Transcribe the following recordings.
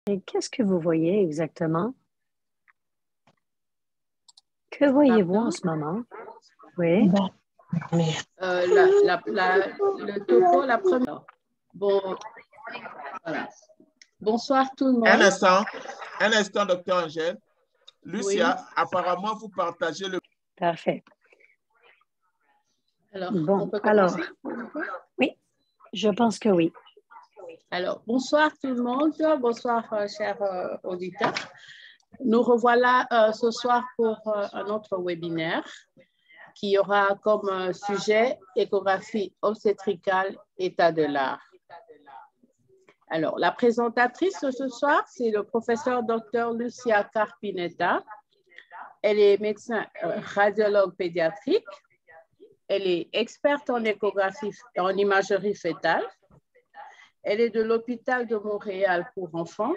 Et qu'est-ce que vous voyez exactement? Que voyez-vous en Pardon? ce moment? Oui. Le topo, la première. Bon, voilà. Bonsoir tout le Un monde. instant, un instant, docteur Angèle. Oui. Lucia, apparemment, vous partagez le... Parfait. Alors, on Bon, peut alors, commencer? oui, je pense que oui. Alors, bonsoir tout le monde. Bonsoir, chers auditeurs. Nous revoilà ce soir pour un autre webinaire qui aura comme sujet échographie obstétricale, état de l'art. Alors, la présentatrice ce soir, c'est le professeur Dr Lucia Carpinetta. Elle est médecin radiologue pédiatrique. Elle est experte en échographie, en imagerie fœtale. Elle est de l'hôpital de Montréal pour enfants.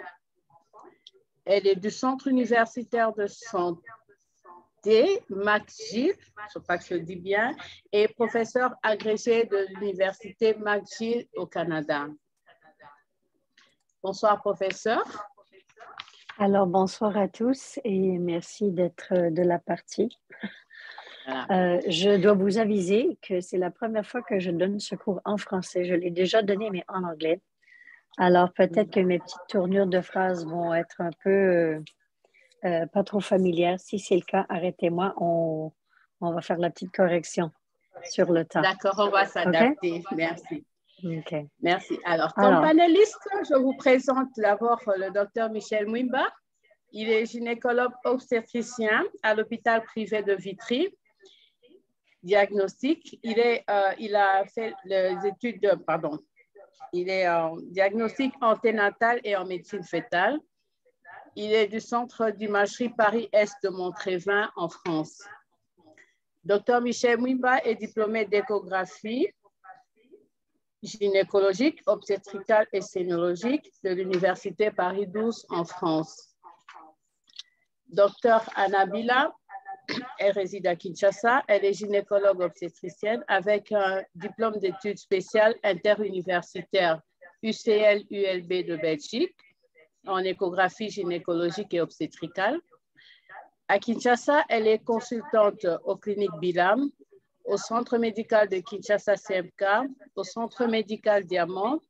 Elle est du Centre universitaire de santé, McGill, je ne sais pas que je dis bien, et professeure agrégée de l'université McGill au Canada. Bonsoir, professeur. Alors, bonsoir à tous et merci d'être de la partie. Voilà. Je dois vous aviser que c'est la première fois que je donne ce cours en français. Je l'ai déjà donné, mais en anglais. Alors, peut-être que mes petites tournures de phrases vont être un peu pas trop familières. Si c'est le cas, arrêtez-moi. On va faire la petite correction sur le tas. D'accord, on va s'adapter. Okay? Merci. Okay. Merci. Alors, comme panéliste, je vous présente d'abord le docteur Michel Mwimba. Il est gynécologue obstétricien à l'hôpital privé de Vitry. Diagnostic. Il a fait les études de, il est en diagnostic anténatal et en médecine fœtale. Il est du centre d'imagerie Paris-Est de Montrévin en France. Dr Michel Mwimba est diplômé d'échographie gynécologique, obstétricale et sénologique de l'université Paris 12 en France. Dr Anabila, elle réside à Kinshasa. Elle est gynécologue obstétricienne avec un diplôme d'études spéciales interuniversitaires UCL-ULB de Belgique en échographie gynécologique et obstétricale. À Kinshasa, elle est consultante aux cliniques Bilam, au centre médical de Kinshasa CMK, au centre médical Diamant,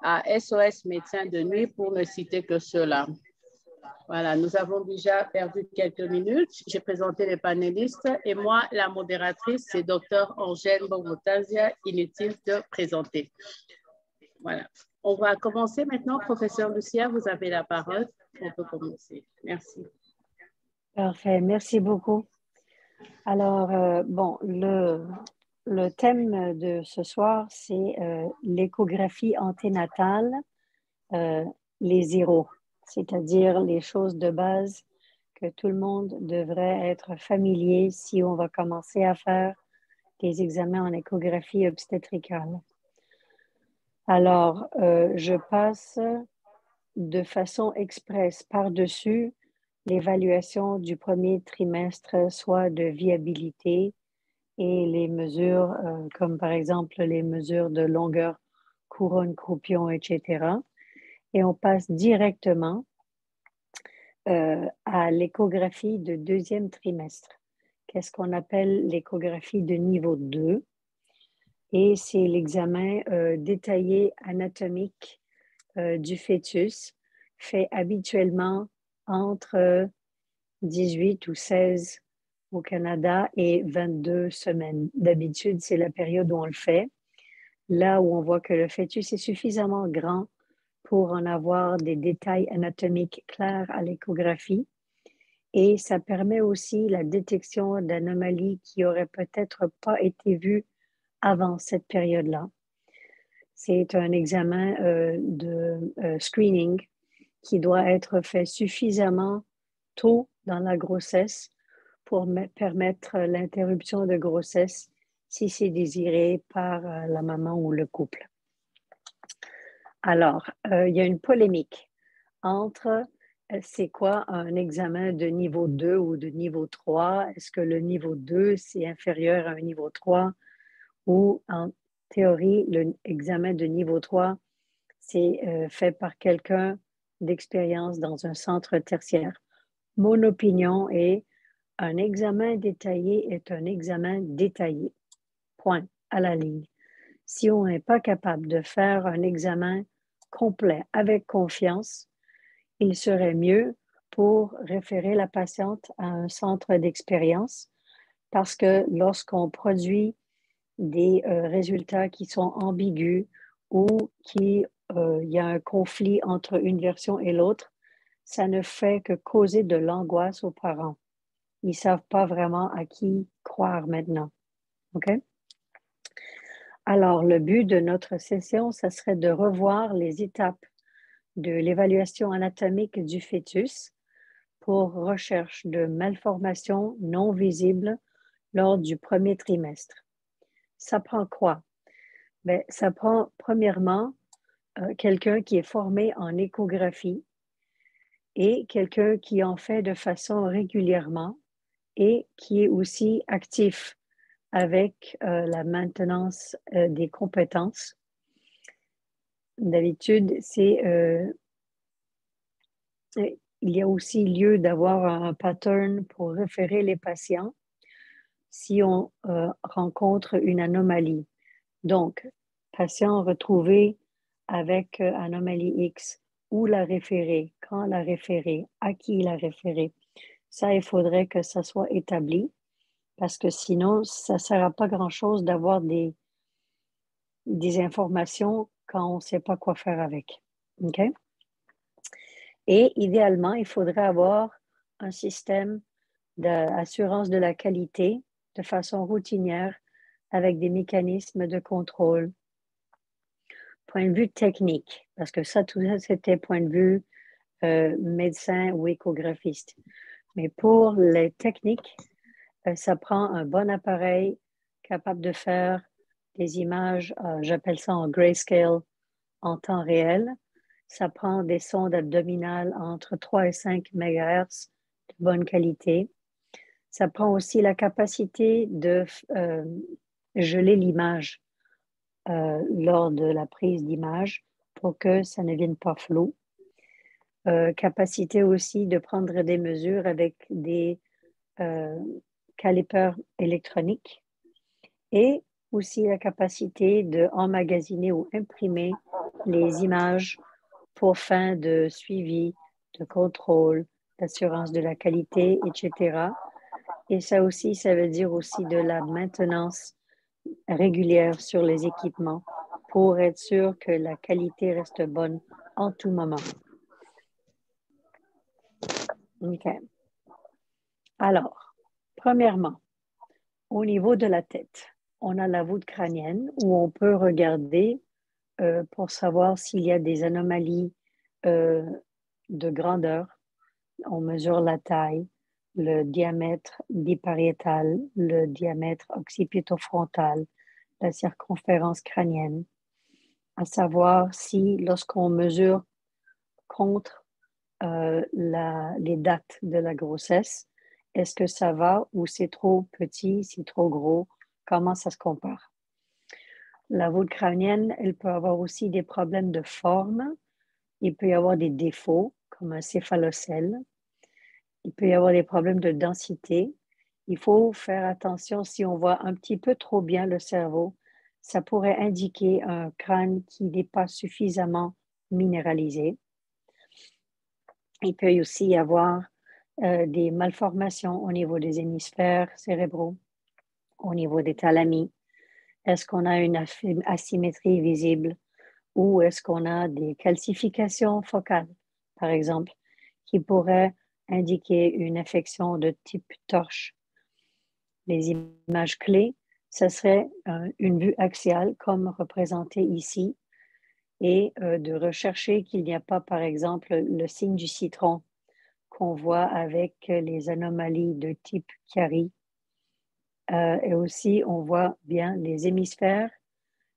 à SOS Médecins de Nuit, pour ne citer que cela. Voilà, nous avons déjà perdu quelques minutes. J'ai présenté les panélistes et moi, la modératrice, c'est Dr Angèle Bogotazia, inutile de présenter. Voilà. On va commencer maintenant. Professeur Lucia, vous avez la parole. On peut commencer. Merci. Parfait, merci beaucoup. Alors, bon, le thème de ce soir, c'est l'échographie anténatale, les zéros, c'est-à-dire les choses de base que tout le monde devrait être familier si on va commencer à faire des examens en échographie obstétricale. Alors, je passe de façon express par-dessus l'évaluation du premier trimestre, soit de viabilité et les mesures, comme par exemple les mesures de longueur, couronne, croupion, etc. Et on passe directement à l'échographie de deuxième trimestre. Qu'est-ce qu'on appelle l'échographie de niveau 2? Et c'est l'examen détaillé anatomique du fœtus, fait habituellement entre 18 ou 16 au Canada et 22 semaines. D'habitude, c'est la période où on le fait, là où on voit que le fœtus est suffisamment grand pour en avoir des détails anatomiques clairs à l'échographie. Et ça permet aussi la détection d'anomalies qui n'auraient peut-être pas été vues avant cette période-là. C'est un examen de screening qui doit être fait suffisamment tôt dans la grossesse pour permettre l'interruption de grossesse si c'est désiré par la maman ou le couple. Alors, il y a une polémique entre c'est quoi un examen de niveau 2 ou de niveau 3? Est-ce que le niveau 2, c'est inférieur à un niveau 3? Ou en théorie, l'examen de niveau 3, c'est fait par quelqu'un d'expérience dans un centre tertiaire. Mon opinion est un examen détaillé est un examen détaillé. Point, à la ligne. Si on n'est pas capable de faire un examen complet avec confiance, il serait mieux pour référer la patiente à un centre d'expérience parce que lorsqu'on produit des résultats qui sont ambigus ou il y a un conflit entre une version et l'autre, ça ne fait que causer de l'angoisse aux parents. Ils ne savent pas vraiment à qui croire maintenant. OK? Alors, le but de notre session, ça serait de revoir les étapes de l'évaluation anatomique du fœtus pour recherche de malformations non visibles lors du premier trimestre. Ça prend quoi? Bien, ça prend premièrement quelqu'un qui est formé en échographie et quelqu'un qui en fait de façon régulièrement et qui est aussi actif avec la maintenance des compétences. D'habitude, il y a aussi lieu d'avoir un pattern pour référer les patients si on rencontre une anomalie. Donc, patient retrouvé avec anomalie X, où la référer, quand la référer, à qui la référer. Ça, il faudrait que ça soit établi parce que sinon, ça ne sert à pas grand-chose d'avoir des informations quand on ne sait pas quoi faire avec. OK? Et idéalement, il faudrait avoir un système d'assurance de la qualité de façon routinière avec des mécanismes de contrôle. Point de vue technique, parce que ça, tout ça, c'était point de vue médecin ou échographiste. Mais pour les techniques, ça prend un bon appareil capable de faire des images, j'appelle ça en grayscale, en temps réel. Ça prend des sondes abdominales entre 3 et 5 MHz de bonne qualité. Ça prend aussi la capacité de geler l'image lors de la prise d'image pour que ça ne vienne pas flou. Capacité aussi de prendre des mesures avec des calipers électroniques et aussi la capacité d'emmagasiner ou imprimer les images pour fin de suivi, de contrôle, d'assurance de la qualité, etc. Et ça aussi, ça veut dire aussi de la maintenance régulière sur les équipements pour être sûr que la qualité reste bonne en tout moment. OK. Alors, premièrement, au niveau de la tête, on a la voûte crânienne où on peut regarder pour savoir s'il y a des anomalies de grandeur. On mesure la taille, le diamètre bipariétal, le diamètre occipitofrontal, la circonférence crânienne, à savoir si lorsqu'on mesure contre les dates de la grossesse, est-ce que ça va ou c'est trop petit, c'est trop gros, comment ça se compare? La voûte crânienne, elle peut avoir aussi des problèmes de forme, il peut y avoir des défauts comme un céphalocèle, il peut y avoir des problèmes de densité. Il faut faire attention si on voit un petit peu trop bien le cerveau, ça pourrait indiquer un crâne qui n'est pas suffisamment minéralisé. Il peut aussi y avoir des malformations au niveau des hémisphères cérébraux, au niveau des thalamies. Est-ce qu'on a une asymétrie visible ou est-ce qu'on a des calcifications focales, par exemple, qui pourraient indiquer une affection de type torche? Les images clés, ce serait une vue axiale comme représentée ici et de rechercher qu'il n'y a pas, par exemple, le signe du citron qu'on voit avec les anomalies de type Chiari. Et aussi, on voit bien les hémisphères.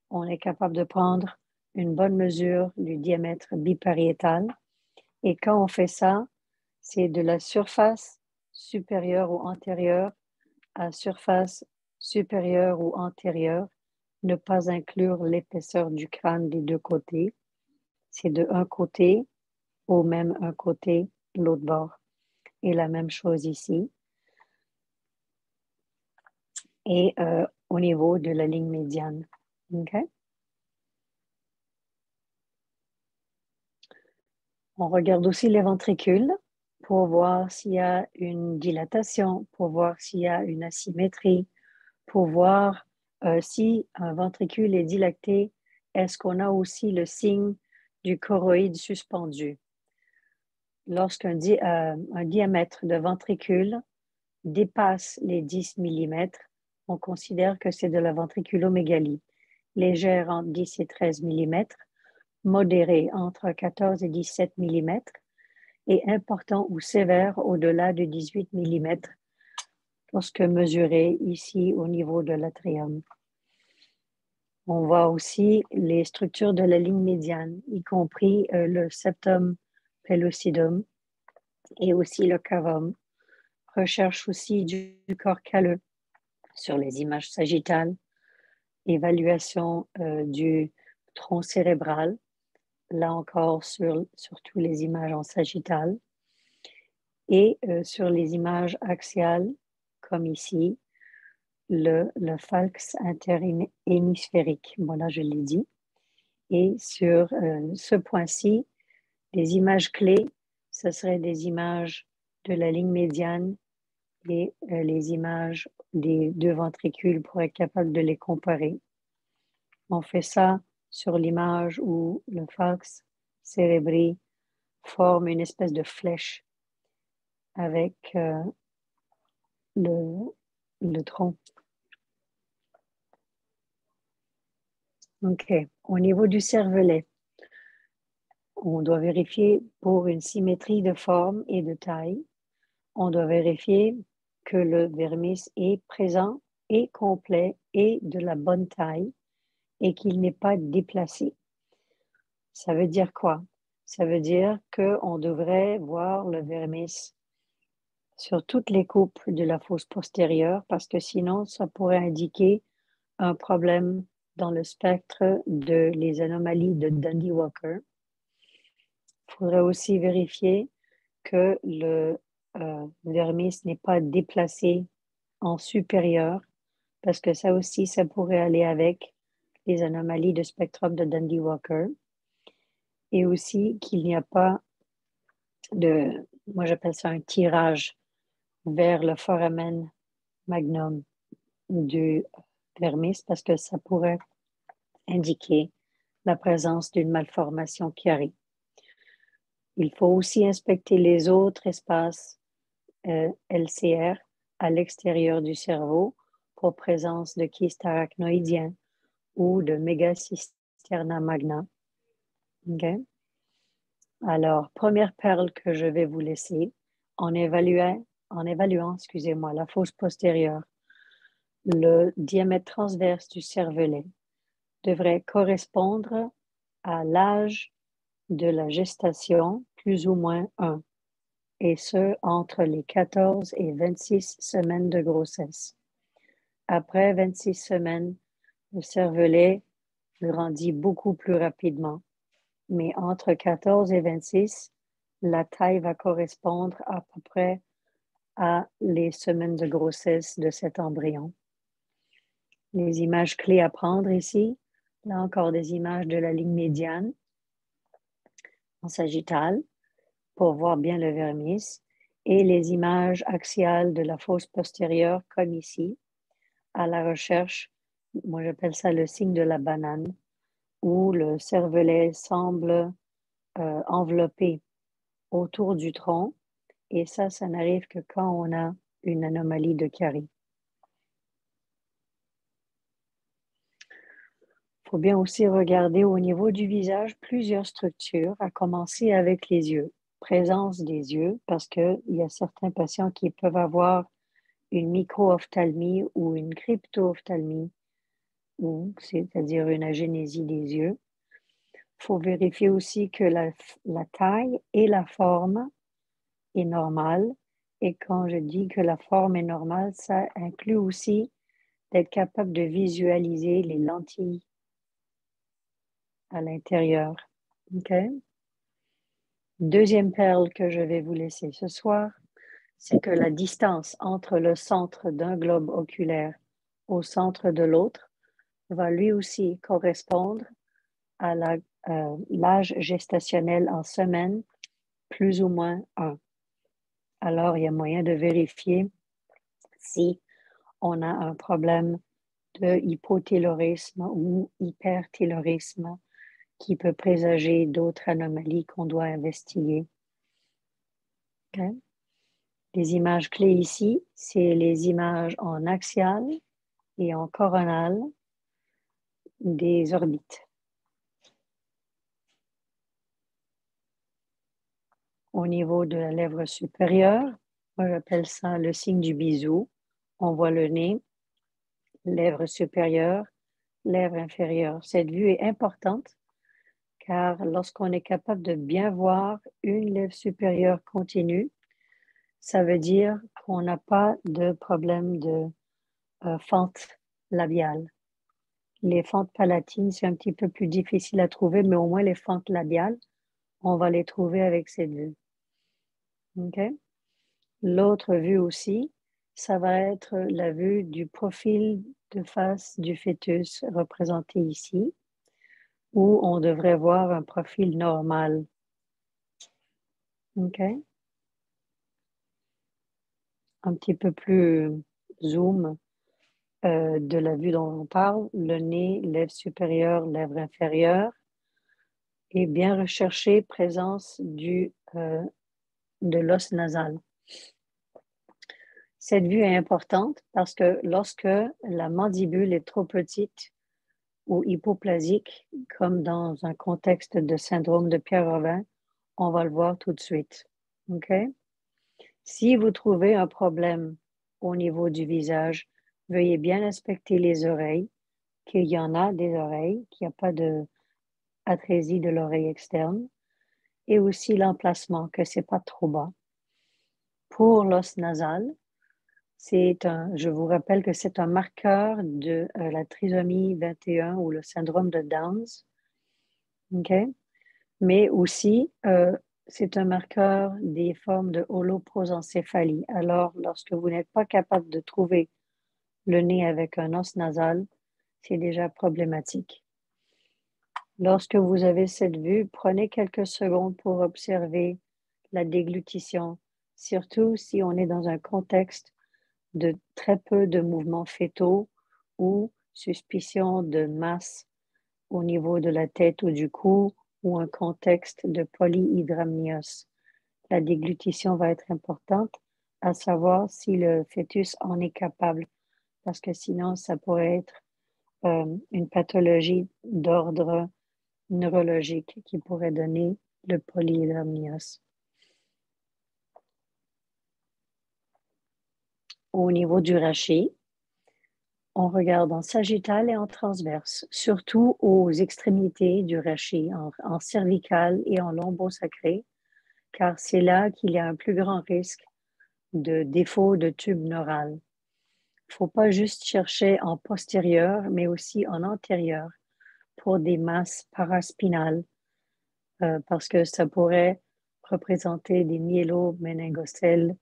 On est capable de prendre une bonne mesure du diamètre bipariétal. Et quand on fait ça, c'est de la surface supérieure ou antérieure à surface supérieure ou antérieure, ne pas inclure l'épaisseur du crâne des deux côtés. C'est de un côté ou même un côté, l'autre bord. Et la même chose ici. Et au niveau de la ligne médiane. OK? On regarde aussi les ventricules pour voir s'il y a une dilatation, pour voir s'il y a une asymétrie, pour voir si un ventricule est dilaté, est-ce qu'on a aussi le signe du choroïde suspendu. Lorsqu'un un diamètre de ventricule dépasse les 10 mm, on considère que c'est de la ventriculomégalie, légère entre 10 et 13 mm, modérée entre 14 et 17 mm et important ou sévère au-delà de 18 mm lorsque mesuré ici au niveau de l'atrium. On voit aussi les structures de la ligne médiane, y compris le septum pellucidum et aussi le cavum. Recherche aussi du corps calleux sur les images sagittales, évaluation du tronc cérébral, là encore sur tous les images en sagittal, et sur les images axiales, comme ici, le falx interhémisphérique. Voilà, je l'ai dit. Et sur ce point-ci, les images clés, ce seraient des images de la ligne médiane et les images des deux ventricules pour être capable de les comparer. On fait ça sur l'image où le falx cérébri forme une espèce de flèche avec le tronc. OK. Au niveau du cervelet, on doit vérifier pour une symétrie de forme et de taille. On doit vérifier que le vermis est présent et complet et de la bonne taille et qu'il n'est pas déplacé. Ça veut dire quoi? Ça veut dire qu'on devrait voir le vermis sur toutes les coupes de la fosse postérieure parce que sinon, ça pourrait indiquer un problème dans le spectre de les anomalies de Dundee-Walker. Il faudrait aussi vérifier que le vermis n'est pas déplacé en supérieur parce que ça aussi, ça pourrait aller avec les anomalies de spectrum de Dundee-Walker. Et aussi qu'il n'y a pas de, moi j'appelle ça un tirage vers le foramen magnum du vermis parce que ça pourrait indiquer la présence d'une malformation chiari. Il faut aussi inspecter les autres espaces LCR à l'extérieur du cerveau pour présence de kyste arachnoïdien ou de mégacisterna magna. Okay? Alors, première perle que je vais vous laisser, en évaluant, la fosse postérieure, le diamètre transverse du cervelet devrait correspondre à l'âge de la gestation, plus ou moins 1, et ce, entre les 14 et 26 semaines de grossesse. Après 26 semaines, le cervelet grandit beaucoup plus rapidement, mais entre 14 et 26, la taille va correspondre à peu près à les semaines de grossesse de cet embryon. Les images clés à prendre ici, là encore des images de la ligne médiane en sagittal pour voir bien le vermis et les images axiales de la fosse postérieure comme ici à la recherche, moi j'appelle ça le signe de la banane où le cervelet semble enveloppé autour du tronc et ça n'arrive que quand on a une anomalie de Chiari. Il faut bien aussi regarder au niveau du visage plusieurs structures, à commencer avec les yeux. Présence des yeux, parce qu'il y a certains patients qui peuvent avoir une micro-ophtalmie ou une crypto-ophtalmie, c'est-à-dire une agénésie des yeux. Il faut vérifier aussi que la taille et la forme est normale. Et quand je dis que la forme est normale, ça inclut aussi d'être capable de visualiser les lentilles à l'intérieur. OK? Deuxième perle que je vais vous laisser ce soir, c'est que la distance entre le centre d'un globe oculaire au centre de l'autre va lui aussi correspondre à l'âge gestationnel en semaines, plus ou moins 1. Alors, il y a moyen de vérifier si on a un problème de hypothyroïsme ou hyperthyroïsme qui peut présager d'autres anomalies qu'on doit investiguer. Okay? Les images clés ici, c'est les images en axial et en coronal des orbites. Au niveau de la lèvre supérieure, moi j'appelle ça le signe du bisou. On voit le nez, lèvre supérieure, lèvre inférieure. Cette vue est importante car lorsqu'on est capable de bien voir une lèvre supérieure continue, ça veut dire qu'on n'a pas de problème de fente labiale. Les fentes palatines, c'est un petit peu plus difficile à trouver, mais au moins les fentes labiales, on va les trouver avec cette vue. Okay? L'autre vue aussi, ça va être la vue du profil de face du fœtus représenté ici, où on devrait voir un profil normal. OK? Un petit peu plus zoom de la vue dont on parle, le nez, lèvre supérieure, lèvre inférieure, et bien rechercher présence de l'os nasal. Cette vue est importante parce que lorsque la mandibule est trop petite ou hypoplasique, comme dans un contexte de syndrome de Pierre-Robin, on va le voir tout de suite. Okay? Si vous trouvez un problème au niveau du visage, veuillez bien inspecter les oreilles, qu'il y en a des oreilles, qu'il n'y a pas d'atrésie de l'oreille externe, et aussi l'emplacement, que ce n'est pas trop bas. Pour l'os nasal, je vous rappelle que c'est un marqueur de la trisomie 21 ou le syndrome de Downs. Okay? Mais aussi, c'est un marqueur des formes de holoprosencéphalie. Alors, lorsque vous n'êtes pas capable de trouver le nez avec un os nasal, c'est déjà problématique. Lorsque vous avez cette vue, prenez quelques secondes pour observer la déglutition, surtout si on est dans un contexte de très peu de mouvements fœtaux ou suspicion de masse au niveau de la tête ou du cou ou un contexte de polyhydramnios. La déglutition va être importante, à savoir si le fœtus en est capable, parce que sinon, ça pourrait être une pathologie d'ordre neurologique qui pourrait donner le polyhydramnios. Au niveau du rachis, on regarde en sagittal et en transverse, surtout aux extrémités du rachis, en cervical et en lombosacré, car c'est là qu'il y a un plus grand risque de défaut de tube neural. Il ne faut pas juste chercher en postérieur, mais aussi en antérieur pour des masses paraspinales, parce que ça pourrait représenter des myéloméningocèles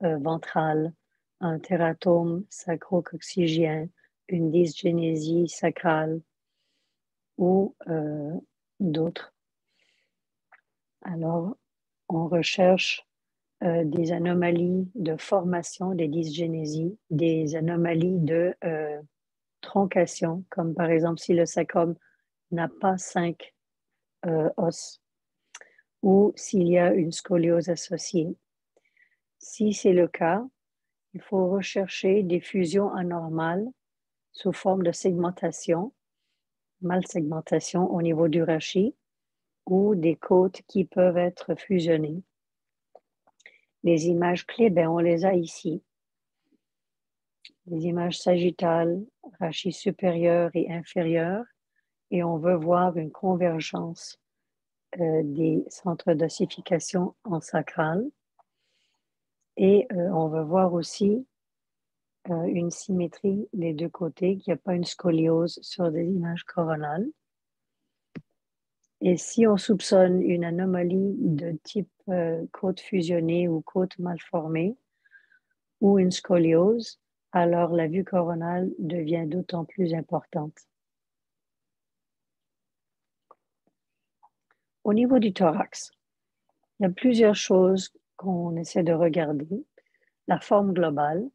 ventrales, un tératome sacro-coccygien, une dysgénésie sacrale ou d'autres. Alors, on recherche des anomalies de formation des dysgénésies, des anomalies de troncation, comme par exemple si le sacrum n'a pas 5 os ou s'il y a une scoliose associée. Si c'est le cas, il faut rechercher des fusions anormales sous forme de segmentation, malsegmentation au niveau du rachis ou des côtes qui peuvent être fusionnées. Les images clés, on les a ici. Les images sagittales, rachis supérieur et inférieur, et on veut voir une convergence des centres d'ossification en sacral. Et on veut voir aussi une symétrie des deux côtés, qu'il n'y a pas une scoliose sur des images coronales. Et si on soupçonne une anomalie de type côte fusionnée ou côte mal formée ou une scoliose, alors la vue coronale devient d'autant plus importante. Au niveau du thorax, il y a plusieurs choses qu'on essaie de regarder. La forme globale,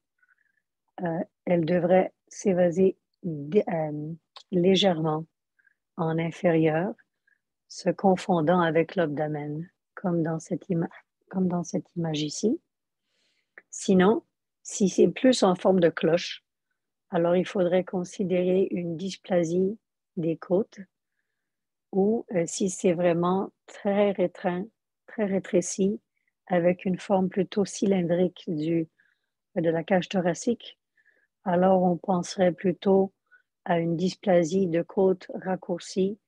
elle devrait s'évaser légèrement en inférieur, se confondant avec l'abdomen, comme dans cette image ici. Sinon, si c'est plus en forme de cloche, alors il faudrait considérer une dysplasie des côtes ou si c'est vraiment très restreint, très rétréci, avec une forme plutôt cylindrique de la cage thoracique, alors on penserait plutôt à une dysplasie de côte raccourcie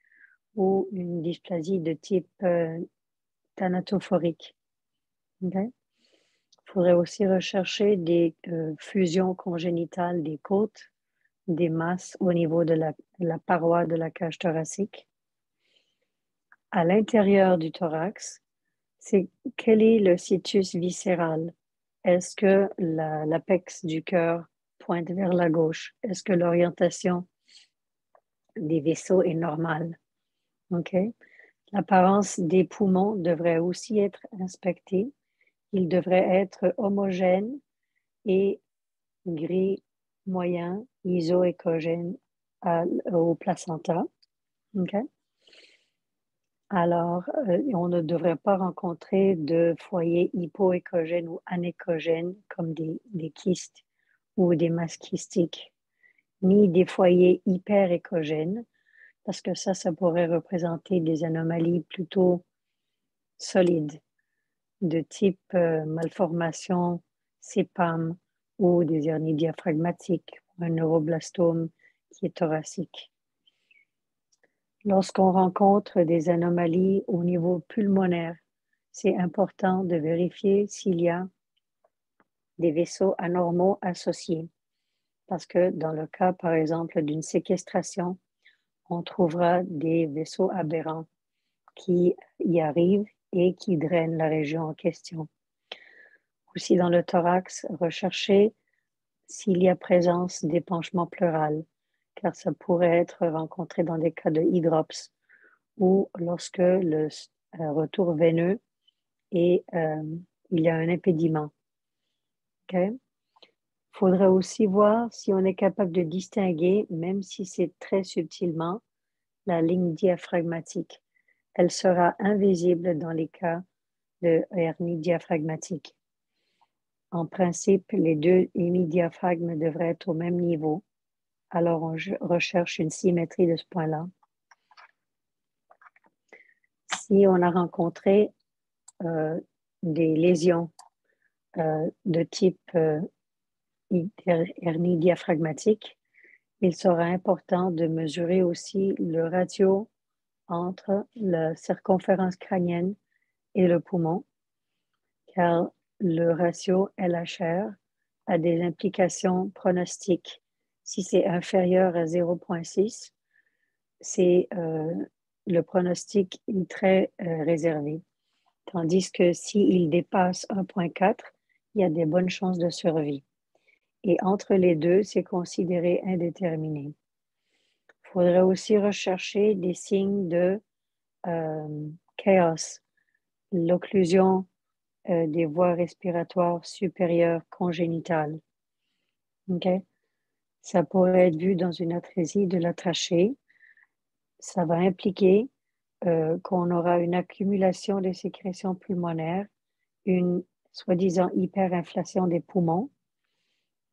ou une dysplasie de type thanatophorique. Okay? Il faudrait aussi rechercher des fusions congénitales des côtes, des masses au niveau de la paroi de la cage thoracique. À l'intérieur du thorax, quel est le situs viscéral? Est-ce que l'apex du cœur pointe vers la gauche? Est-ce que l'orientation des vaisseaux est normale? Okay? L'apparence des poumons devrait aussi être inspectée. Ils devraient être homogènes et gris moyen, isoécogène au placenta. Okay? Alors, on ne devrait pas rencontrer de foyers hypoécogènes ou anécogènes comme des kystes ou des masses kystiques, ni des foyers hyperécogènes, parce que ça pourrait représenter des anomalies plutôt solides, de type malformation CEPAM ou des hernies diaphragmatiques, un neuroblastome qui est thoracique. Lorsqu'on rencontre des anomalies au niveau pulmonaire, c'est important de vérifier s'il y a des vaisseaux anormaux associés. Parce que dans le cas, par exemple, d'une séquestration, on trouvera des vaisseaux aberrants qui y arrivent et qui drainent la région en question. Aussi dans le thorax, rechercher s'il y a présence d'épanchement pleural, car ça pourrait être rencontré dans des cas de hydrops ou lorsque le retour veineux et il y a un impédiment. Okay? Il faudrait aussi voir si on est capable de distinguer, même si c'est très subtilement, la ligne diaphragmatique. Elle sera invisible dans les cas de hernie diaphragmatique. En principe, les deux hémidiaphragmes devraient être au même niveau. Alors, on recherche une symétrie de ce point-là. Si on a rencontré des lésions de type hernie diaphragmatique, il sera important de mesurer aussi le ratio entre la circonférence crânienne et le poumon, car le ratio LHR a des implications pronostiques. Si c'est inférieur à 0,6, c'est le pronostic est très réservé. Tandis que s'il dépasse 1,4, il y a des bonnes chances de survie. Et entre les deux, c'est considéré indéterminé. Il faudrait aussi rechercher des signes de chaos, l'occlusion des voies respiratoires supérieures congénitales. Okay? Ça pourrait être vu dans une atrésie de la trachée. Ça va impliquer qu'on aura une accumulation de sécrétions pulmonaires, une soi-disant hyperinflation des poumons,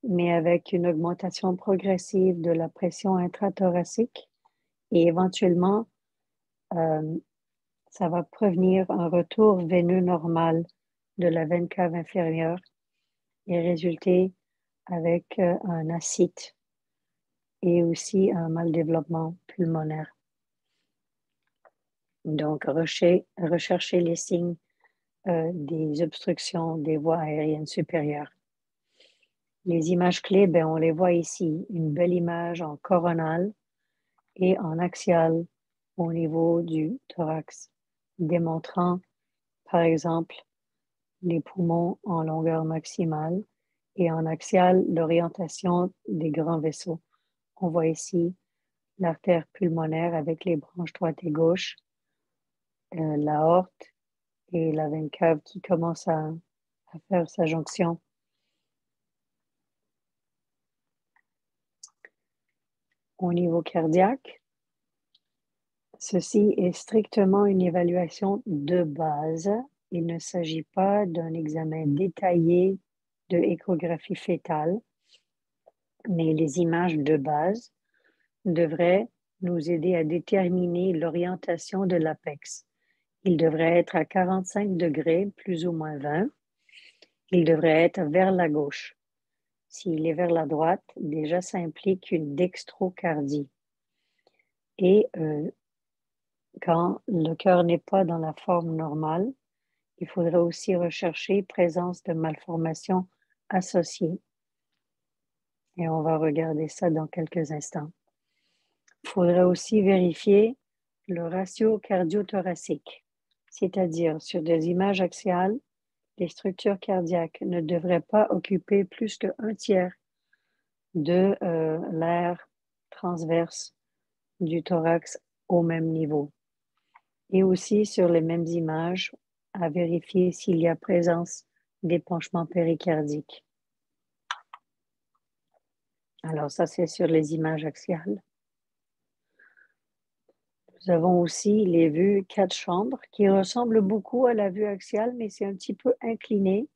mais avec une augmentation progressive de la pression intrathoracique et éventuellement, ça va prévenir un retour veineux normal de la veine cave inférieure et résulter avec un ascite et aussi un mal développement pulmonaire. Donc, rechercher les signes des obstructions des voies aériennes supérieures. Les images clés, on les voit ici. Une belle image en coronale et en axial au niveau du thorax, démontrant, par exemple, les poumons en longueur maximale et en axiale, l'orientation des grands vaisseaux. On voit ici l'artère pulmonaire avec les branches droite et gauche, l'aorte et la veine cave qui commence à faire sa jonction. Au niveau cardiaque, ceci est strictement une évaluation de base. Il ne s'agit pas d'un examen détaillé de échographie fétale, mais les images de base devraient nous aider à déterminer l'orientation de l'apex. Il devrait être à 45 degrés, plus ou moins 20. Il devrait être vers la gauche. S'il est vers la droite, déjà ça implique une dextrocardie. Et quand le cœur n'est pas dans la forme normale, il faudrait aussi rechercher présence de malformations associées. Et on va regarder ça dans quelques instants. Il faudrait aussi vérifier le ratio cardio-thoracique, c'est-à-dire sur des images axiales, les structures cardiaques ne devraient pas occuper plus qu'un tiers de l'aire transverse du thorax au même niveau. Et aussi sur les mêmes images, à vérifier s'il y a présence d'épanchement péricardique. Alors ça, c'est sur les images axiales. Nous avons aussi les vues 4 chambres qui ressemblent beaucoup à la vue axiale, mais c'est un petit peu incliné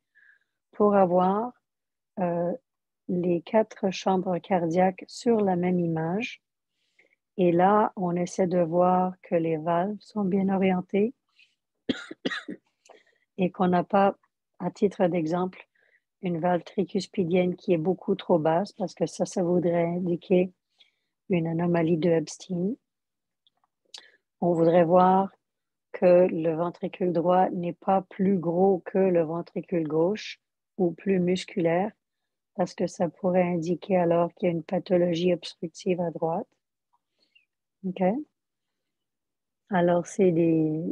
pour avoir les 4 chambres cardiaques sur la même image. Et là, on essaie de voir que les valves sont bien orientées et qu'on n'a pas, à titre d'exemple, une valve tricuspidienne qui est beaucoup trop basse parce que ça voudrait indiquer une anomalie de Epstein. On voudrait voir que le ventricule droit n'est pas plus gros que le ventricule gauche ou plus musculaire parce que ça pourrait indiquer alors qu'il y a une pathologie obstructive à droite. OK? Alors, c'est des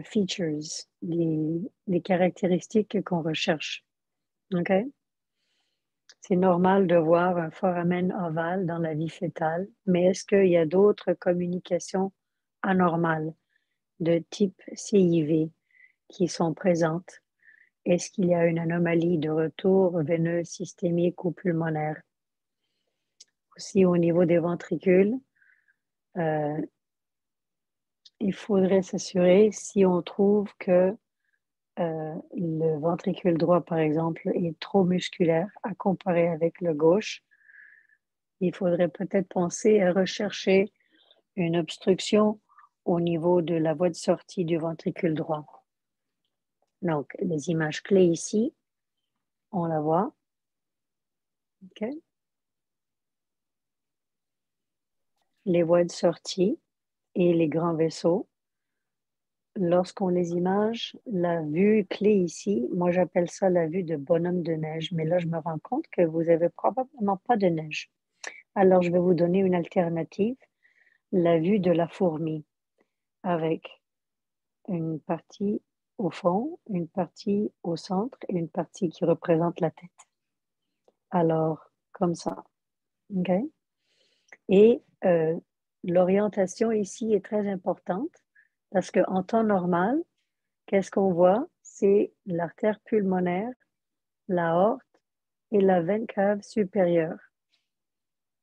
features, des caractéristiques qu'on recherche. OK? C'est normal de voir un foramen ovale dans la vie fœtale, mais est-ce qu'il y a d'autres communications anormales de type CIV qui sont présentes? Est-ce qu'il y a une anomalie de retour veineux systémique ou pulmonaire? Aussi au niveau des ventricules, il faudrait s'assurer si on trouve que le ventricule droit, par exemple, est trop musculaire à comparer avec le gauche. Il faudrait peut-être penser à rechercher une obstruction au niveau de la voie de sortie du ventricule droit. Donc, les images clés ici, on la voit. OK. Les voies de sortie et les grands vaisseaux. Lorsqu'on les image, la vue clé ici, moi j'appelle ça la vue de bonhomme de neige, mais là je me rends compte que vous n'avez probablement pas de neige. Alors je vais vous donner une alternative, la vue de la fourmi, avec une partie au fond, une partie au centre et une partie qui représente la tête. Alors, comme ça. OK? Et l'orientation ici est très importante parce qu'en temps normal, qu'est-ce qu'on voit? C'est l'artère pulmonaire, l'aorte et la veine cave supérieure.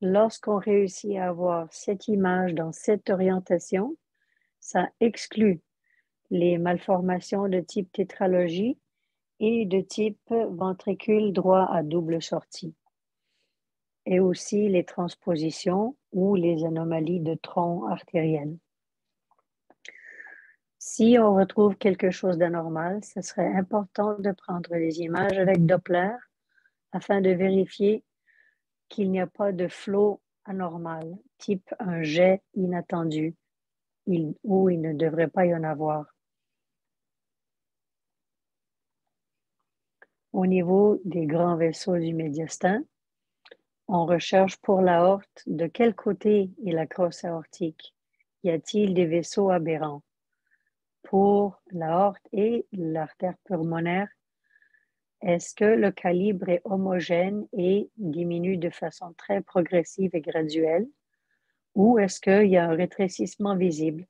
Lorsqu'on réussit à avoir cette image dans cette orientation, ça exclut les malformations de type tétralogie et de type ventricule droit à double sortie. Et aussi les transpositions ou les anomalies de tronc artériel. Si on retrouve quelque chose d'anormal, ce serait important de prendre les images avec Doppler afin de vérifier qu'il n'y a pas de flot anormal, type un jet inattendu, où il ne devrait pas y en avoir. Au niveau des grands vaisseaux du médiastin, On recherche pour l'aorte de quel côté est la crosse aortique. Y a-t-il des vaisseaux aberrants? Pour l'aorte et l'artère pulmonaire, est-ce que le calibre est homogène et diminue de façon très progressive et graduelle? Ou est-ce qu'il y a un rétrécissement visible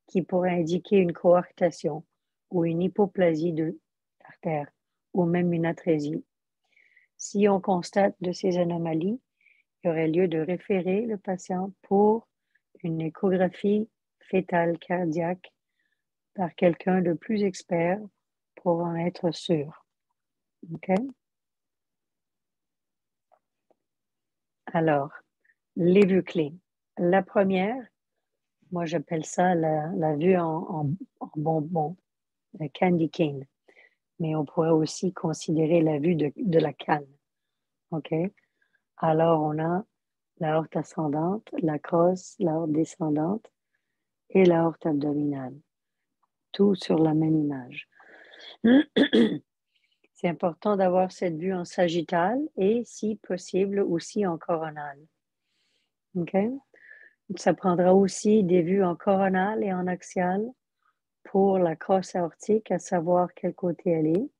qui pourrait indiquer une coarctation ou une hypoplasie de l'artère ou même une atrésie? Si on constate de ces anomalies, il y aurait lieu de référer le patient pour une échographie fétale cardiaque par quelqu'un de plus expert pour en être sûr. OK? Alors, les vues clés. La première, moi j'appelle ça la vue en bonbon, le candy cane, mais on pourrait aussi considérer la vue de la canne. OK? Alors, on a l'aorte ascendante, la crosse, l'aorte descendante et l'aorte abdominale. Tout sur la même image. C'est important d'avoir cette vue en sagittale et, si possible, aussi en coronale. OK? Ça prendra aussi des vues en coronale et en axiale pour la crosse aortique, à savoir quel côté elle est.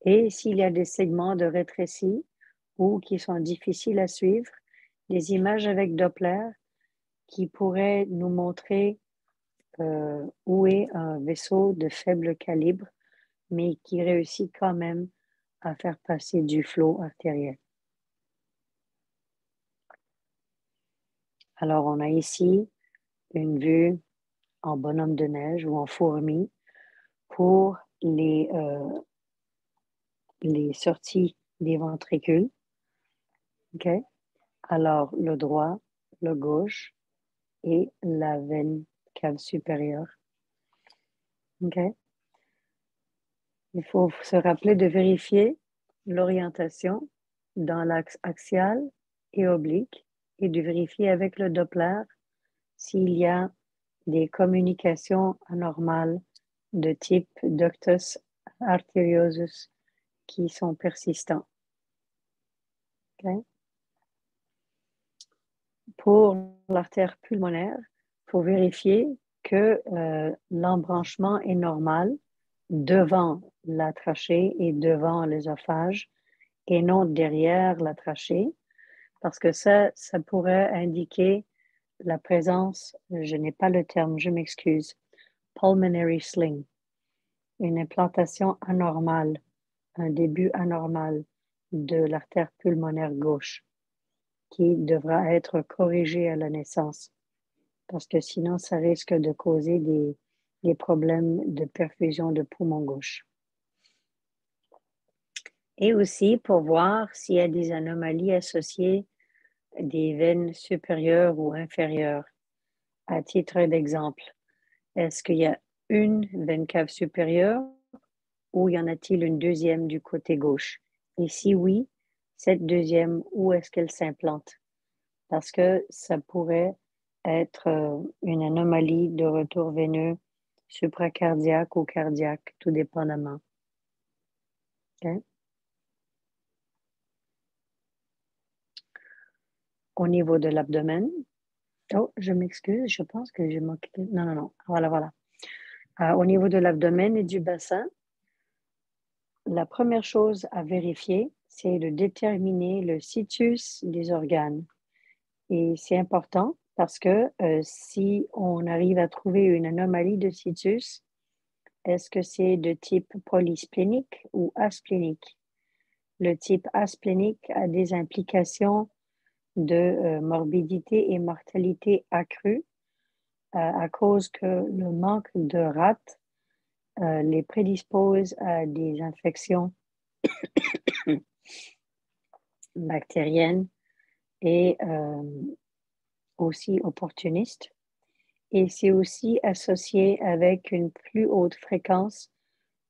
Et s'il y a des segments de rétrécis ou qui sont difficiles à suivre, des images avec Doppler qui pourraient nous montrer où est un vaisseau de faible calibre, mais qui réussit quand même à faire passer du flot artériel. Alors, on a ici une vue en bonhomme de neige ou en fourmi pour les sorties des ventricules. OK? Alors, le droit, le gauche et la veine cave supérieure. OK? Il faut se rappeler de vérifier l'orientation dans l'axe axial et oblique et de vérifier avec le Doppler s'il y a des communications anormales de type ductus arteriosus qui sont persistants. Okay? Pour l'artère pulmonaire, il faut vérifier que l'embranchement est normal devant la trachée et devant l'œsophage et non derrière la trachée, parce que ça pourrait indiquer la présence, je n'ai pas le terme, je m'excuse, pulmonary sling, une implantation anormale, un début anormal de l'artère pulmonaire gauche qui devra être corrigé à la naissance, parce que sinon, ça risque de causer des problèmes de perfusion de poumon gauche. Et aussi pour voir s'il y a des anomalies associées des veines supérieures ou inférieures. À titre d'exemple, est-ce qu'il y a une veine cave supérieure ou y en a-t-il une deuxième du côté gauche? Et si oui, cette deuxième, où est-ce qu'elle s'implante? Parce que ça pourrait être une anomalie de retour veineux supracardiaque ou cardiaque, tout dépendamment. Okay? Au niveau de l'abdomen, oh, je m'excuse, je pense que j'ai manqué. Non, voilà. Au niveau de l'abdomen et du bassin, la première chose à vérifier, c'est de déterminer le situs des organes. Et c'est important parce que si on arrive à trouver une anomalie de situs, est-ce que c'est de type polysplénique ou asplénique? Le type asplénique a des implications de morbidité et mortalité accrue à cause que le manque de rate les prédispose à des infections bactériennes et aussi opportunistes. Et c'est aussi associé avec une plus haute fréquence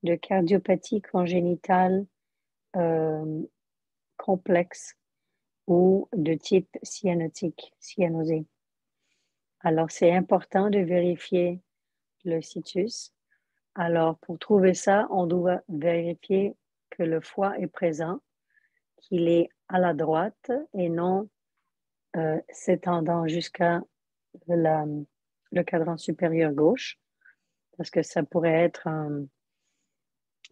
de cardiopathie congénitale complexe ou de type cyanotique, cyanosé. Alors, c'est important de vérifier le situs. Alors, pour trouver ça, on doit vérifier que le foie est présent, qu'il est à la droite et non s'étendant jusqu'à le cadran supérieur gauche, parce que ça pourrait être un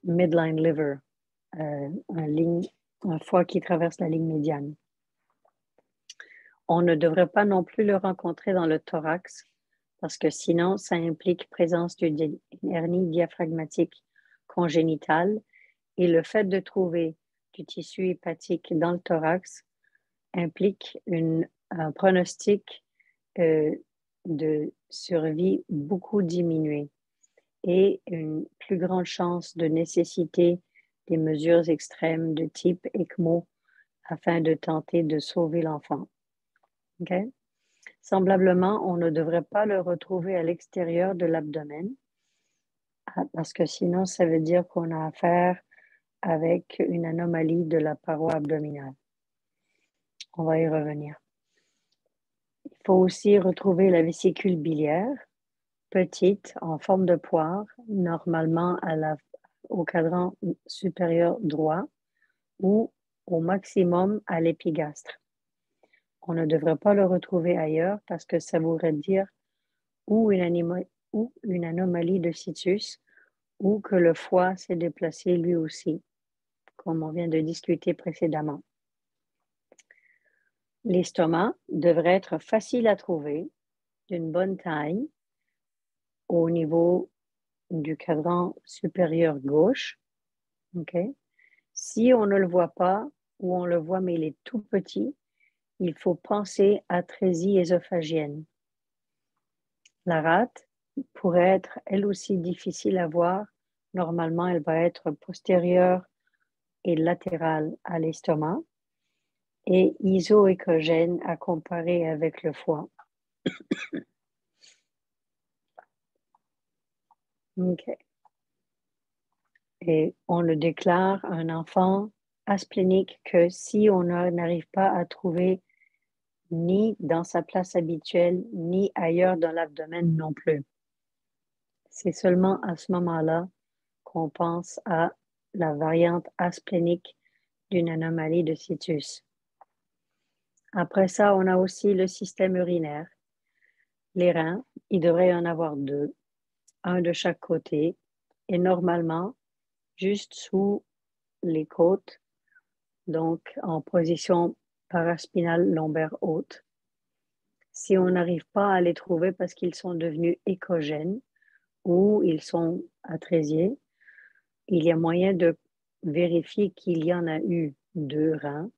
midline liver, un foie qui traverse la ligne médiane. On ne devrait pas non plus le rencontrer dans le thorax, parce que sinon, ça implique présence d'une hernie diaphragmatique congénitale, et le fait de trouver du tissu hépatique dans le thorax implique un pronostic de survie beaucoup diminué et une plus grande chance de nécessiter des mesures extrêmes de type ECMO afin de tenter de sauver l'enfant. Okay? Semblablement, on ne devrait pas le retrouver à l'extérieur de l'abdomen parce que sinon, ça veut dire qu'on a affaire avec une anomalie de la paroi abdominale. On va y revenir. Il faut aussi retrouver la vésicule biliaire, petite, en forme de poire, normalement au cadran supérieur droit ou au maximum à l'épigastre. On ne devrait pas le retrouver ailleurs parce que ça voudrait dire ou une anomalie de situs ou que le foie s'est déplacé lui aussi, comme on vient de discuter précédemment. L'estomac devrait être facile à trouver, d'une bonne taille, au niveau du cadran supérieur gauche. Okay? Si on ne le voit pas ou on le voit mais il est tout petit, il faut penser à atrésie ésophagienne. La rate pourrait être elle aussi difficile à voir. Normalement, elle va être postérieure et latérale à l'estomac et isoécogène à comparer avec le foie. Okay. Et on le déclare un enfant asplénique que si on n'arrive pas à trouver ni dans sa place habituelle, ni ailleurs dans l'abdomen non plus. C'est seulement à ce moment-là qu'on pense à la variante asplénique d'une anomalie de situs. Après ça, on a aussi le système urinaire. Les reins, il devrait y en avoir 2, un de chaque côté, et normalement, juste sous les côtes, donc en position paraspinale lombaire haute. Si on n'arrive pas à les trouver parce qu'ils sont devenus écogènes ou ils sont atrésiés, il y a moyen de vérifier qu'il y en a eu 2 reins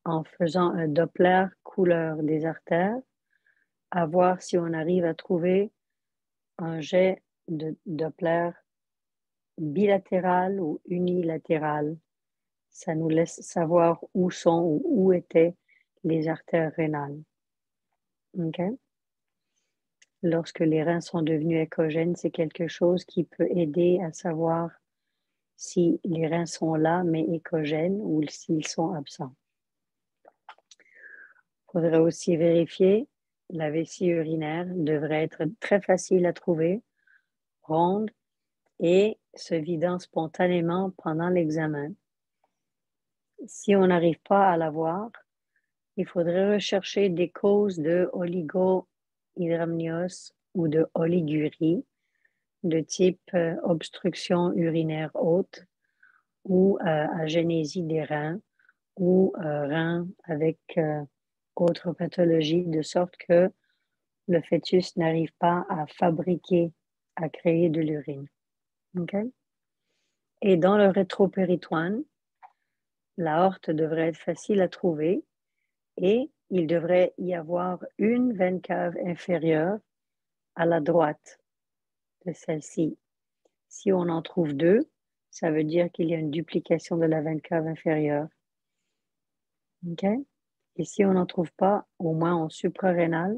en faisant un Doppler couleur des artères, à voir si on arrive à trouver un jet de Doppler bilatéral ou unilatéral. Ça nous laisse savoir où sont ou où étaient les artères rénales. Okay? Lorsque les reins sont devenus écogènes, c'est quelque chose qui peut aider à savoir si les reins sont là mais écogènes ou s'ils sont absents. Il faudrait aussi vérifier, la vessie urinaire devrait être très facile à trouver, ronde et se vidant spontanément pendant l'examen. Si on n'arrive pas à la voir, il faudrait rechercher des causes de oligohydramnios ou de oligurie de type obstruction urinaire haute ou agénésie des reins ou reins avec autre pathologie, de sorte que le fœtus n'arrive pas à fabriquer, à créer de l'urine. Okay? Et dans le rétropéritoine, l'aorte devrait être facile à trouver et il devrait y avoir une veine cave inférieure à la droite de celle-ci. Si on en trouve 2, ça veut dire qu'il y a une duplication de la veine cave inférieure. Okay? Et si on n'en trouve pas, au moins en suprarénal,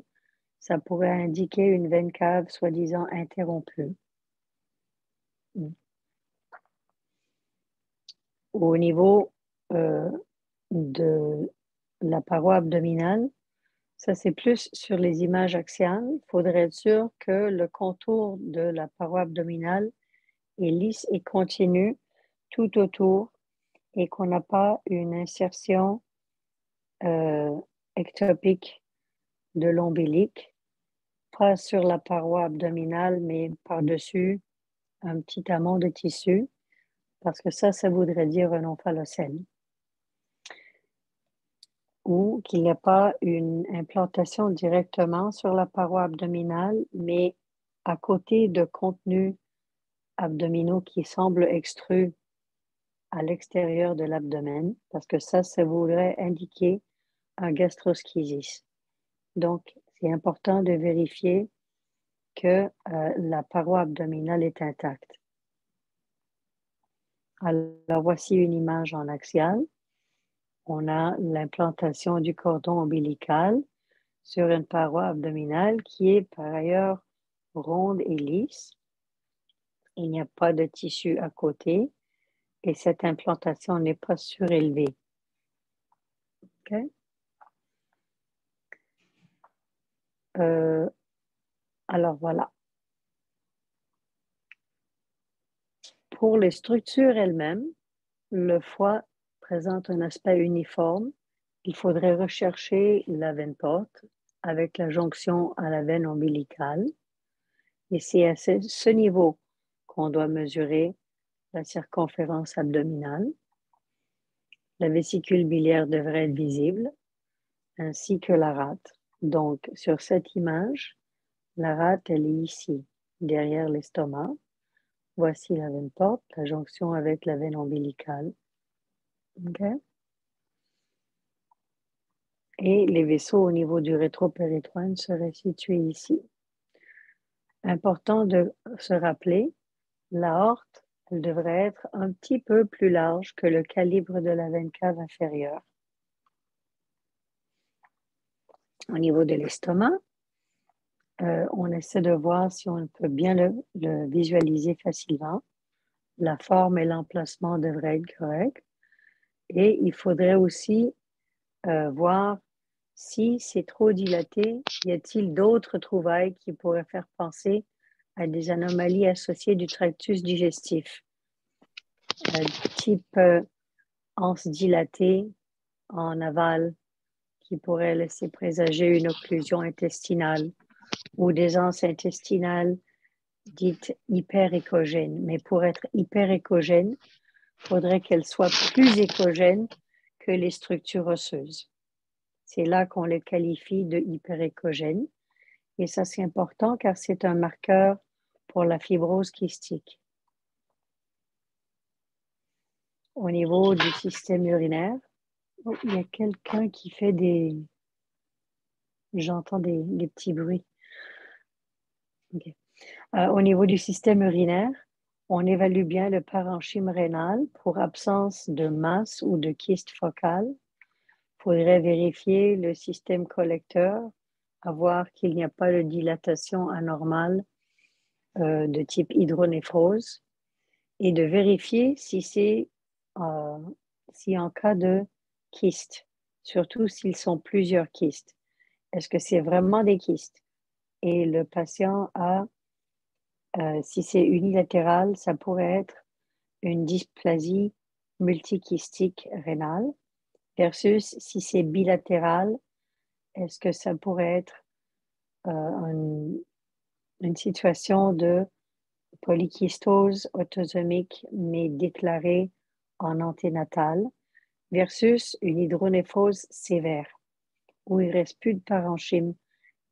ça pourrait indiquer une veine cave soi-disant interrompue. Au niveau de la paroi abdominale, ça c'est plus sur les images axiales. Il faudrait être sûr que le contour de la paroi abdominale est lisse et continu tout autour et qu'on n'a pas une insertion ectopique de l'ombilic, pas sur la paroi abdominale, mais par-dessus un petit amont de tissu, parce que ça voudrait dire un omphalocèle. Ou qu'il n'y a pas une implantation directement sur la paroi abdominale, mais à côté de contenus abdominaux qui semblent extrus à l'extérieur de l'abdomen, parce que ça voudrait indiquer un gastroschisis. Donc, c'est important de vérifier que la paroi abdominale est intacte. Alors, voici une image en axial. On a l'implantation du cordon ombilical sur une paroi abdominale qui est par ailleurs ronde et lisse. Il n'y a pas de tissu à côté et cette implantation n'est pas surélevée. Okay? Alors voilà. Pour les structures elles-mêmes, le foie présente un aspect uniforme. Il faudrait rechercher la veine porte avec la jonction à la veine ombilicale. Et c'est à ce niveau qu'on doit mesurer la circonférence abdominale. La vésicule biliaire devrait être visible, ainsi que la rate. Donc, sur cette image, la rate, elle est ici, derrière l'estomac. Voici la veine porte, la jonction avec la veine ombilicale. Okay? Et les vaisseaux au niveau du rétropéritoine seraient situés ici. Important de se rappeler, l'aorte, elle devrait être un petit peu plus large que le calibre de la veine cave inférieure. Au niveau de l'estomac, on essaie de voir si on peut bien le visualiser facilement. La forme et l'emplacement devraient être corrects. Et il faudrait aussi voir si c'est trop dilaté, y a-t-il d'autres trouvailles qui pourraient faire penser à des anomalies associées du tractus digestif, type anse dilatée en aval, qui pourrait laisser présager une occlusion intestinale, ou des anses intestinales dites hyperéchogènes. Mais pour être hyperéchogène, il faudrait qu'elles soient plus échogènes que les structures osseuses. C'est là qu'on les qualifie de hyperéchogènes. Et ça, c'est important car c'est un marqueur pour la fibrose kystique. Au niveau du système urinaire, il y a quelqu'un qui fait des... J'entends des petits bruits. Okay. Au niveau du système urinaire, on évalue bien le parenchyme rénal pour absence de masse ou de kyste focal. Il faudrait vérifier le système collecteur, à voir qu'il n'y a pas de dilatation anormale de type hydronéphrose et de vérifier si en cas de kyste, surtout s'ils sont plusieurs kystes, est-ce que c'est vraiment des kystes? Et le patient a, si c'est unilatéral, ça pourrait être une dysplasie multikystique rénale, versus si c'est bilatéral, est-ce que ça pourrait être une situation de polykystose autosomique mais déclarée en anténatal versus une hydronéphrose sévère où il ne reste plus de parenchyme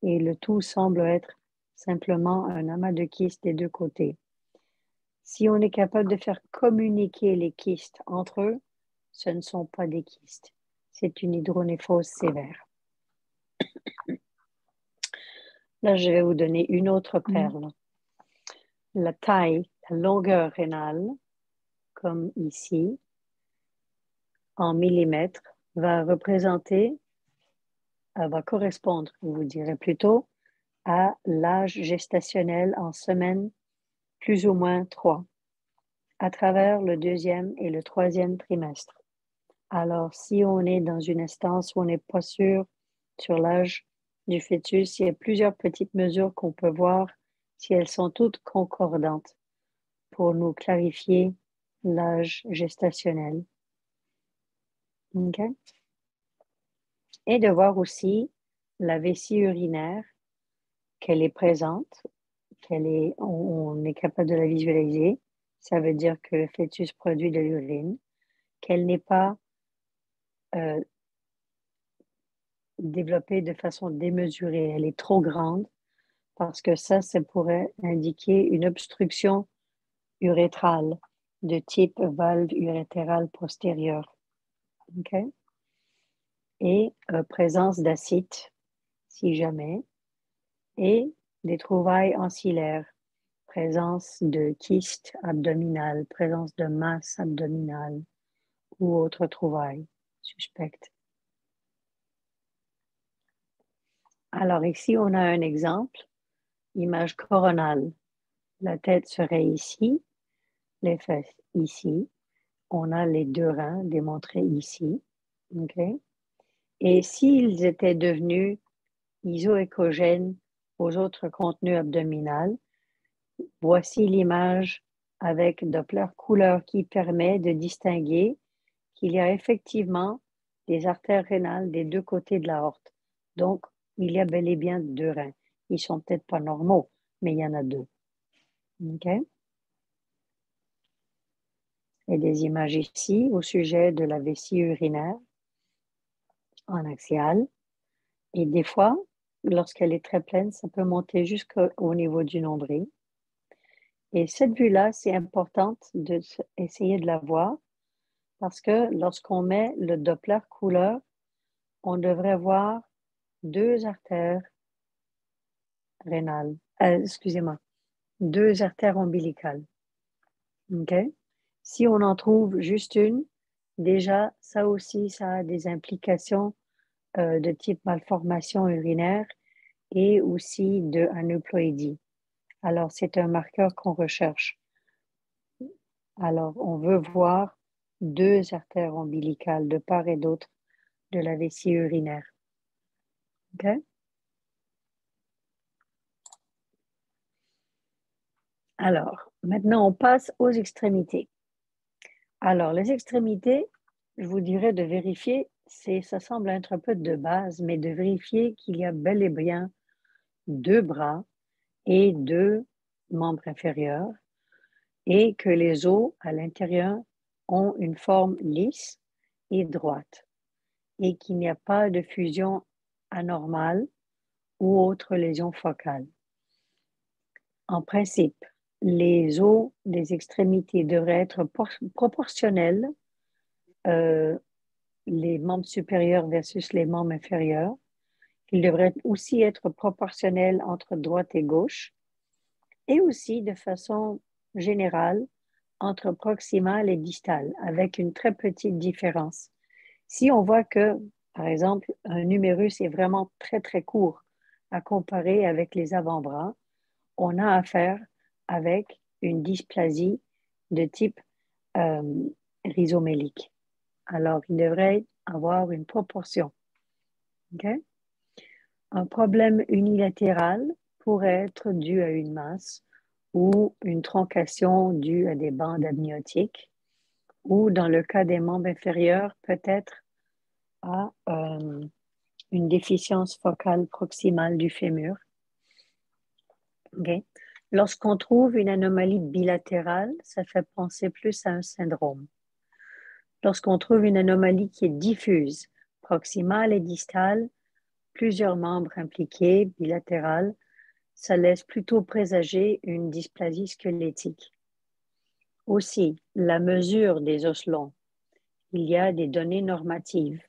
et le tout semble être simplement un amas de kystes des deux côtés. Si on est capable de faire communiquer les kystes entre eux, ce ne sont pas des kystes. C'est une hydronéphrose sévère. Là, je vais vous donner une autre perle. La taille, la longueur rénale, comme ici, en millimètres, va correspondre, vous direz plutôt, à l'âge gestationnel en semaine plus ou moins 3, à travers le 2e et le 3e trimestre. Alors, si on est dans une instance où on n'est pas sûr sur l'âge du fœtus, il y a plusieurs petites mesures qu'on peut voir si elles sont toutes concordantes pour nous clarifier l'âge gestationnel. OK? et de voir aussi la vessie urinaire, qu'elle est présente, on est capable de la visualiser. Ça veut dire que le fœtus produit de l'urine, qu'elle n'est pas développée de façon démesurée. Elle est trop grande parce que ça pourrait indiquer une obstruction urétrale de type valve urétérale postérieure. OK? Et présence d'acide, si jamais, et des trouvailles ancillaires, présence de kyste abdominal, présence de masse abdominale ou autres trouvailles suspectes. Alors ici, on a un exemple, image coronale. La tête serait ici, les fesses ici. On a les deux reins démontrés ici. Okay? Et s'ils étaient devenus isoécogènes aux autres contenus abdominaux, voici l'image avec Doppler couleur qui permet de distinguer qu'il y a effectivement des artères rénales des deux côtés de l'aorte. Donc, il y a bel et bien deux reins. Ils ne sont peut-être pas normaux, mais il y en a deux. OK? Et des images ici au sujet de la vessie urinaire en axial. Et des fois, lorsqu'elle est très pleine, ça peut monter jusqu'au niveau du nombril. Et cette vue-là, c'est important d'essayer de la voir parce que lorsqu'on met le Doppler couleur, on devrait voir deux artères rénales, excusez-moi, deux artères ombilicales. OK? Si on en trouve juste une, déjà, ça aussi, ça a des implications de type malformation urinaire et aussi de aneuploïdie. Alors, c'est un marqueur qu'on recherche. Alors, on veut voir deux artères ombilicales de part et d'autre de la vessie urinaire. OK? Alors, maintenant, on passe aux extrémités. Alors, les extrémités, je vous dirais de vérifier, ça semble être un peu de base, mais de vérifier qu'il y a bel et bien deux bras et deux membres inférieurs et que les os à l'intérieur ont une forme lisse et droite et qu'il n'y a pas de fusion anormale ou autre lésion focale. En principe, les os des extrémités devraient être proportionnels, les membres supérieurs versus les membres inférieurs. Ils devraient aussi être proportionnels entre droite et gauche et aussi de façon générale entre proximal et distal, avec une très petite différence. Si on voit que, par exemple, un numérus est vraiment très, très court à comparer avec les avant-bras, on a affaire avec une dysplasie de type rhizomélique. Alors, il devrait avoir une proportion. Okay? Un problème unilatéral pourrait être dû à une masse ou une troncation due à des bandes amniotiques ou, dans le cas des membres inférieurs, peut-être à une déficience focale proximale du fémur. Okay. Lorsqu'on trouve une anomalie bilatérale, ça fait penser plus à un syndrome. Lorsqu'on trouve une anomalie qui est diffuse, proximale et distale, plusieurs membres impliqués, bilatérales, ça laisse plutôt présager une dysplasie squelettique. Aussi, la mesure des os longs. Il y a des données normatives.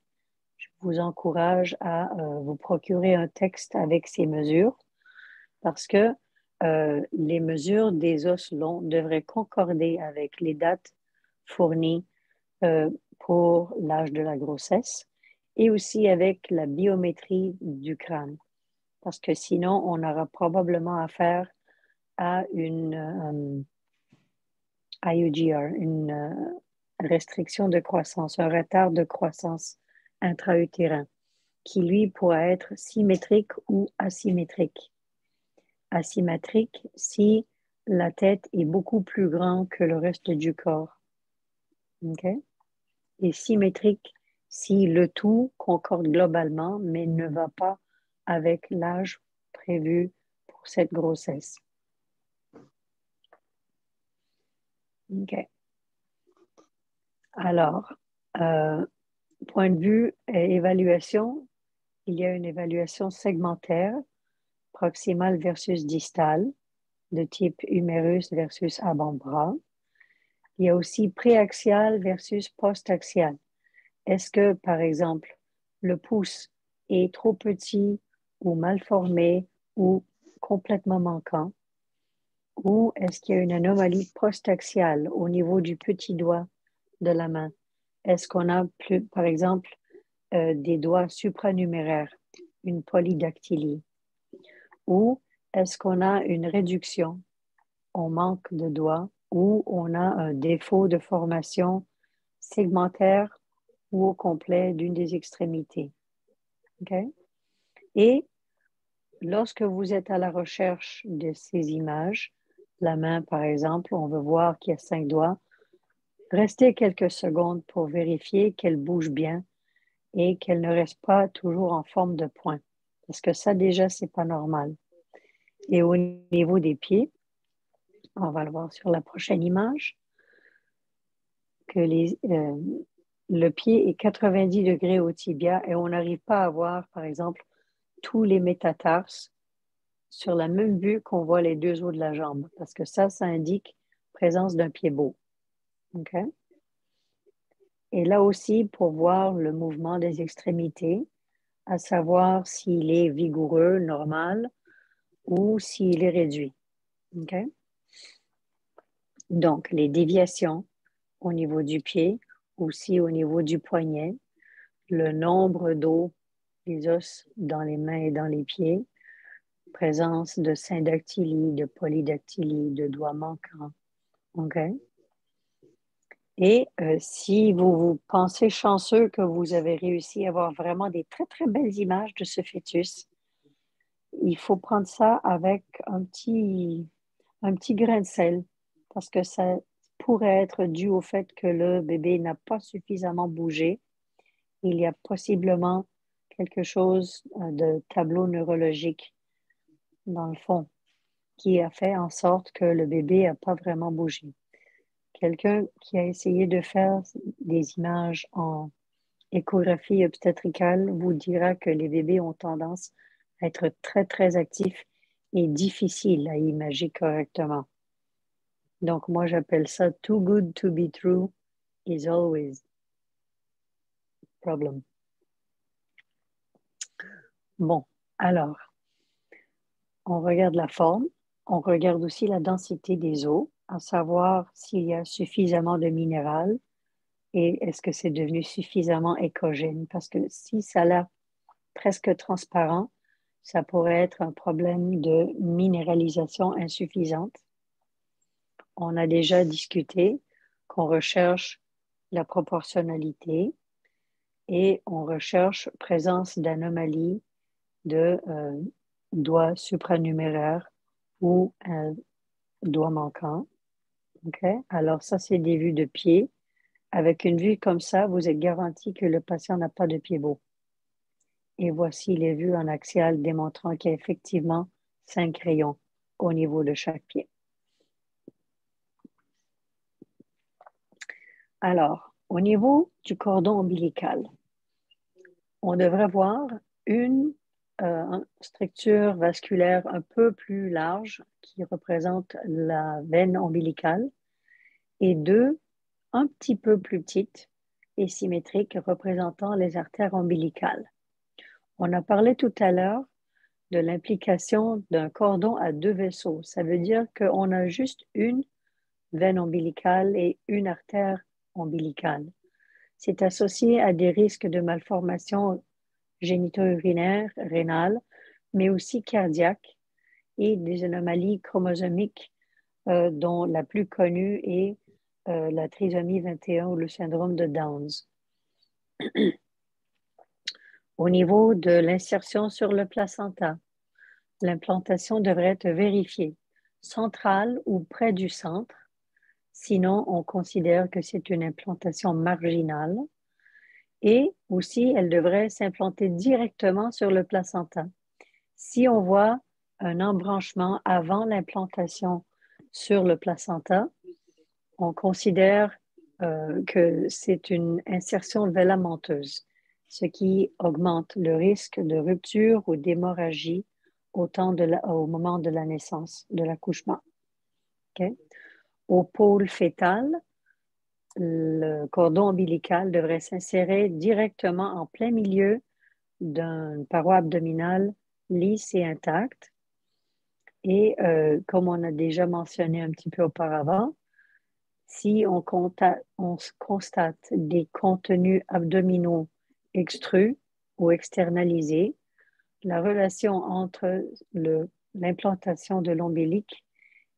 Je vous encourage à vous procurer un texte avec ces mesures parce que les mesures des os longs devraient concorder avec les dates fournies pour l'âge de la grossesse et aussi avec la biométrie du crâne. Parce que sinon, on aura probablement affaire à une IUGR, une restriction de croissance, un retard de croissance intra-utérin, qui lui pourra être symétrique ou asymétrique. Asymétrique si la tête est beaucoup plus grande que le reste du corps. Okay? Et symétrique si le tout concorde globalement, mais ne va pas avec l'âge prévu pour cette grossesse. OK. Alors, point de vue évaluation, il y a une évaluation segmentaire, proximale versus distale, de type humérus versus avant-bras. Il y a aussi préaxial versus post-axial. Est-ce que, par exemple, le pouce est trop petit ou mal formé ou complètement manquant? Ou est-ce qu'il y a une anomalie post-axiale au niveau du petit doigt de la main? Est-ce qu'on a, plus, par exemple, des doigts supranuméraires, une polydactylie? Ou est-ce qu'on a une réduction, on manque de doigts, ou on a un défaut de formation segmentaire ou au complet d'une des extrémités? Okay? Et lorsque vous êtes à la recherche de ces images, la main par exemple, on veut voir qu'il y a 5 doigts, restez quelques secondes pour vérifier qu'elle bouge bien et qu'elle ne reste pas toujours en forme de point. Parce que ça, déjà, c'est pas normal. Et au niveau des pieds, on va le voir sur la prochaine image, que le pied est 90 degrés au tibia et on n'arrive pas à voir, par exemple, tous les métatarses sur la même vue qu'on voit les deux os de la jambe, parce que ça indique présence d'un pied beau. OK? Et là aussi, pour voir le mouvement des extrémités, à savoir s'il est vigoureux, normal, ou s'il est réduit. OK? Donc, les déviations au niveau du pied, aussi au niveau du poignet, le nombre d'os, les os dans les mains et dans les pieds, présence de syndactylie, de polydactylie, de doigts manquants. OK? Et si vous pensez chanceux que vous avez réussi à avoir vraiment des très, très belles images de ce fœtus, il faut prendre ça avec un petit grain de sel parce que ça pourrait être dû au fait que le bébé n'a pas suffisamment bougé. Il y a possiblement quelque chose de tableau neurologique dans le fond qui a fait en sorte que le bébé n'a pas vraiment bougé. Quelqu'un qui a essayé de faire des images en échographie obstétricale vous dira que les bébés ont tendance à être très, très actifs et difficiles à imager correctement. Donc, moi, j'appelle ça too good to be true is always a problem. Bon, alors, on regarde la forme, on regarde aussi la densité des os, à savoir s'il y a suffisamment de minéral et est-ce que c'est devenu suffisamment écogène. Parce que si ça a l'air presque transparent, ça pourrait être un problème de minéralisation insuffisante. On a déjà discuté qu'on recherche la proportionnalité et on recherche présence d'anomalies de doigts supranuméraires ou un doigt manquant. Okay? Alors ça, c'est des vues de pied. Avec une vue comme ça, vous êtes garanti que le patient n'a pas de pied beau. Et voici les vues en axial démontrant qu'il y a effectivement 5 rayons au niveau de chaque pied. Alors, au niveau du cordon ombilical, on devrait voir une structure vasculaire un peu plus large qui représente la veine ombilicale et deux un petit peu plus petites et symétriques représentant les artères ombilicales. On a parlé tout à l'heure de l'implication d'un cordon à 2 vaisseaux. Ça veut dire qu'on a juste une veine ombilicale et une artère ombilicale. C'est associé à des risques de malformation génito-urinaire, rénale, mais aussi cardiaque et des anomalies chromosomiques dont la plus connue est la trisomie 21 ou le syndrome de Downs. Au niveau de l'insertion sur le placenta, l'implantation devrait être vérifiée, centrale ou près du centre. Sinon, on considère que c'est une implantation marginale. Et aussi, elle devrait s'implanter directement sur le placenta. Si on voit un embranchement avant l'implantation sur le placenta, on considère que c'est une insertion vélamenteuse, ce qui augmente le risque de rupture ou d'hémorragie au moment de la naissance, de l'accouchement. Okay? Au pôle fœtal, le cordon ombilical devrait s'insérer directement en plein milieu d'une paroi abdominale lisse et intacte. Et comme on a déjà mentionné un petit peu auparavant, si on constate des contenus abdominaux extrus ou externalisés, la relation entre l'implantation de l'ombilic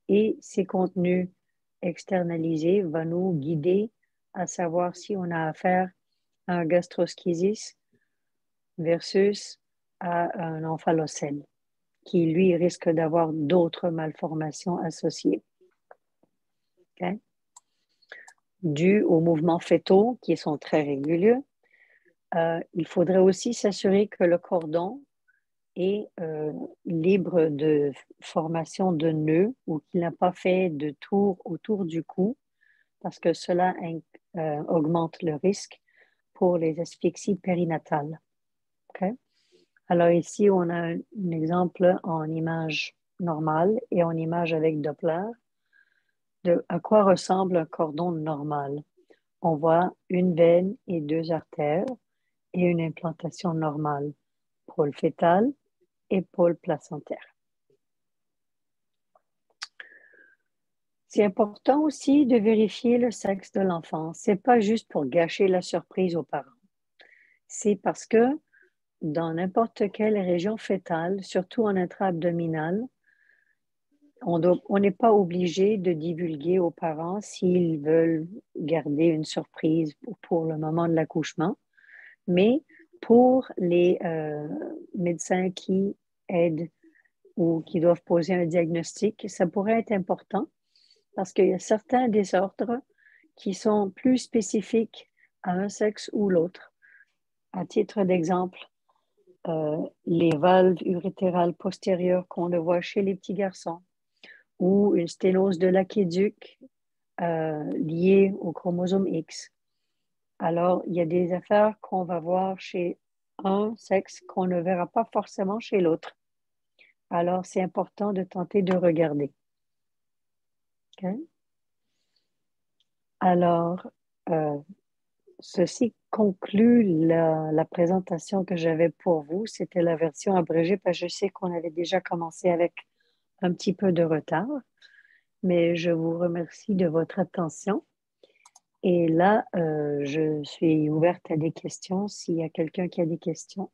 et ces contenus externalisés va nous guider à savoir si on a affaire à un gastroschisis versus à un omphalocèle, qui lui risque d'avoir d'autres malformations associées. Okay? Dû aux mouvements fœtaux qui sont très réguliers, il faudrait aussi s'assurer que le cordon est libre de formation de nœuds ou qu'il n'a pas fait de tour autour du cou, parce que cela augmente le risque pour les asphyxies périnatales. Okay? Alors ici, on a un exemple en image normale et en image avec Doppler de à quoi ressemble un cordon normal. On voit une veine et deux artères et une implantation normale, pôle fœtal et pôle placentaire. C'est important aussi de vérifier le sexe de l'enfant. C'est pas juste pour gâcher la surprise aux parents. C'est parce que dans n'importe quelle région fœtale, surtout en intra-abdominal, on n'est pas obligé de divulguer aux parents s'ils veulent garder une surprise pour le moment de l'accouchement, mais pour les médecins qui aident ou qui doivent poser un diagnostic, ça pourrait être important parce qu'il y a certains désordres qui sont plus spécifiques à un sexe ou l'autre. À titre d'exemple, les valves urétérales postérieures qu'on le voit chez les petits garçons, ou une sténose de l'aquéduc liée au chromosome X. Alors, il y a des affaires qu'on va voir chez un sexe qu'on ne verra pas forcément chez l'autre. Alors, c'est important de tenter de regarder. Okay? Alors, ceci conclut la présentation que j'avais pour vous. C'était la version abrégée parce que je sais qu'on avait déjà commencé avec un petit peu de retard. Mais je vous remercie de votre attention. Et là, je suis ouverte à des questions s'il y a quelqu'un qui a des questions.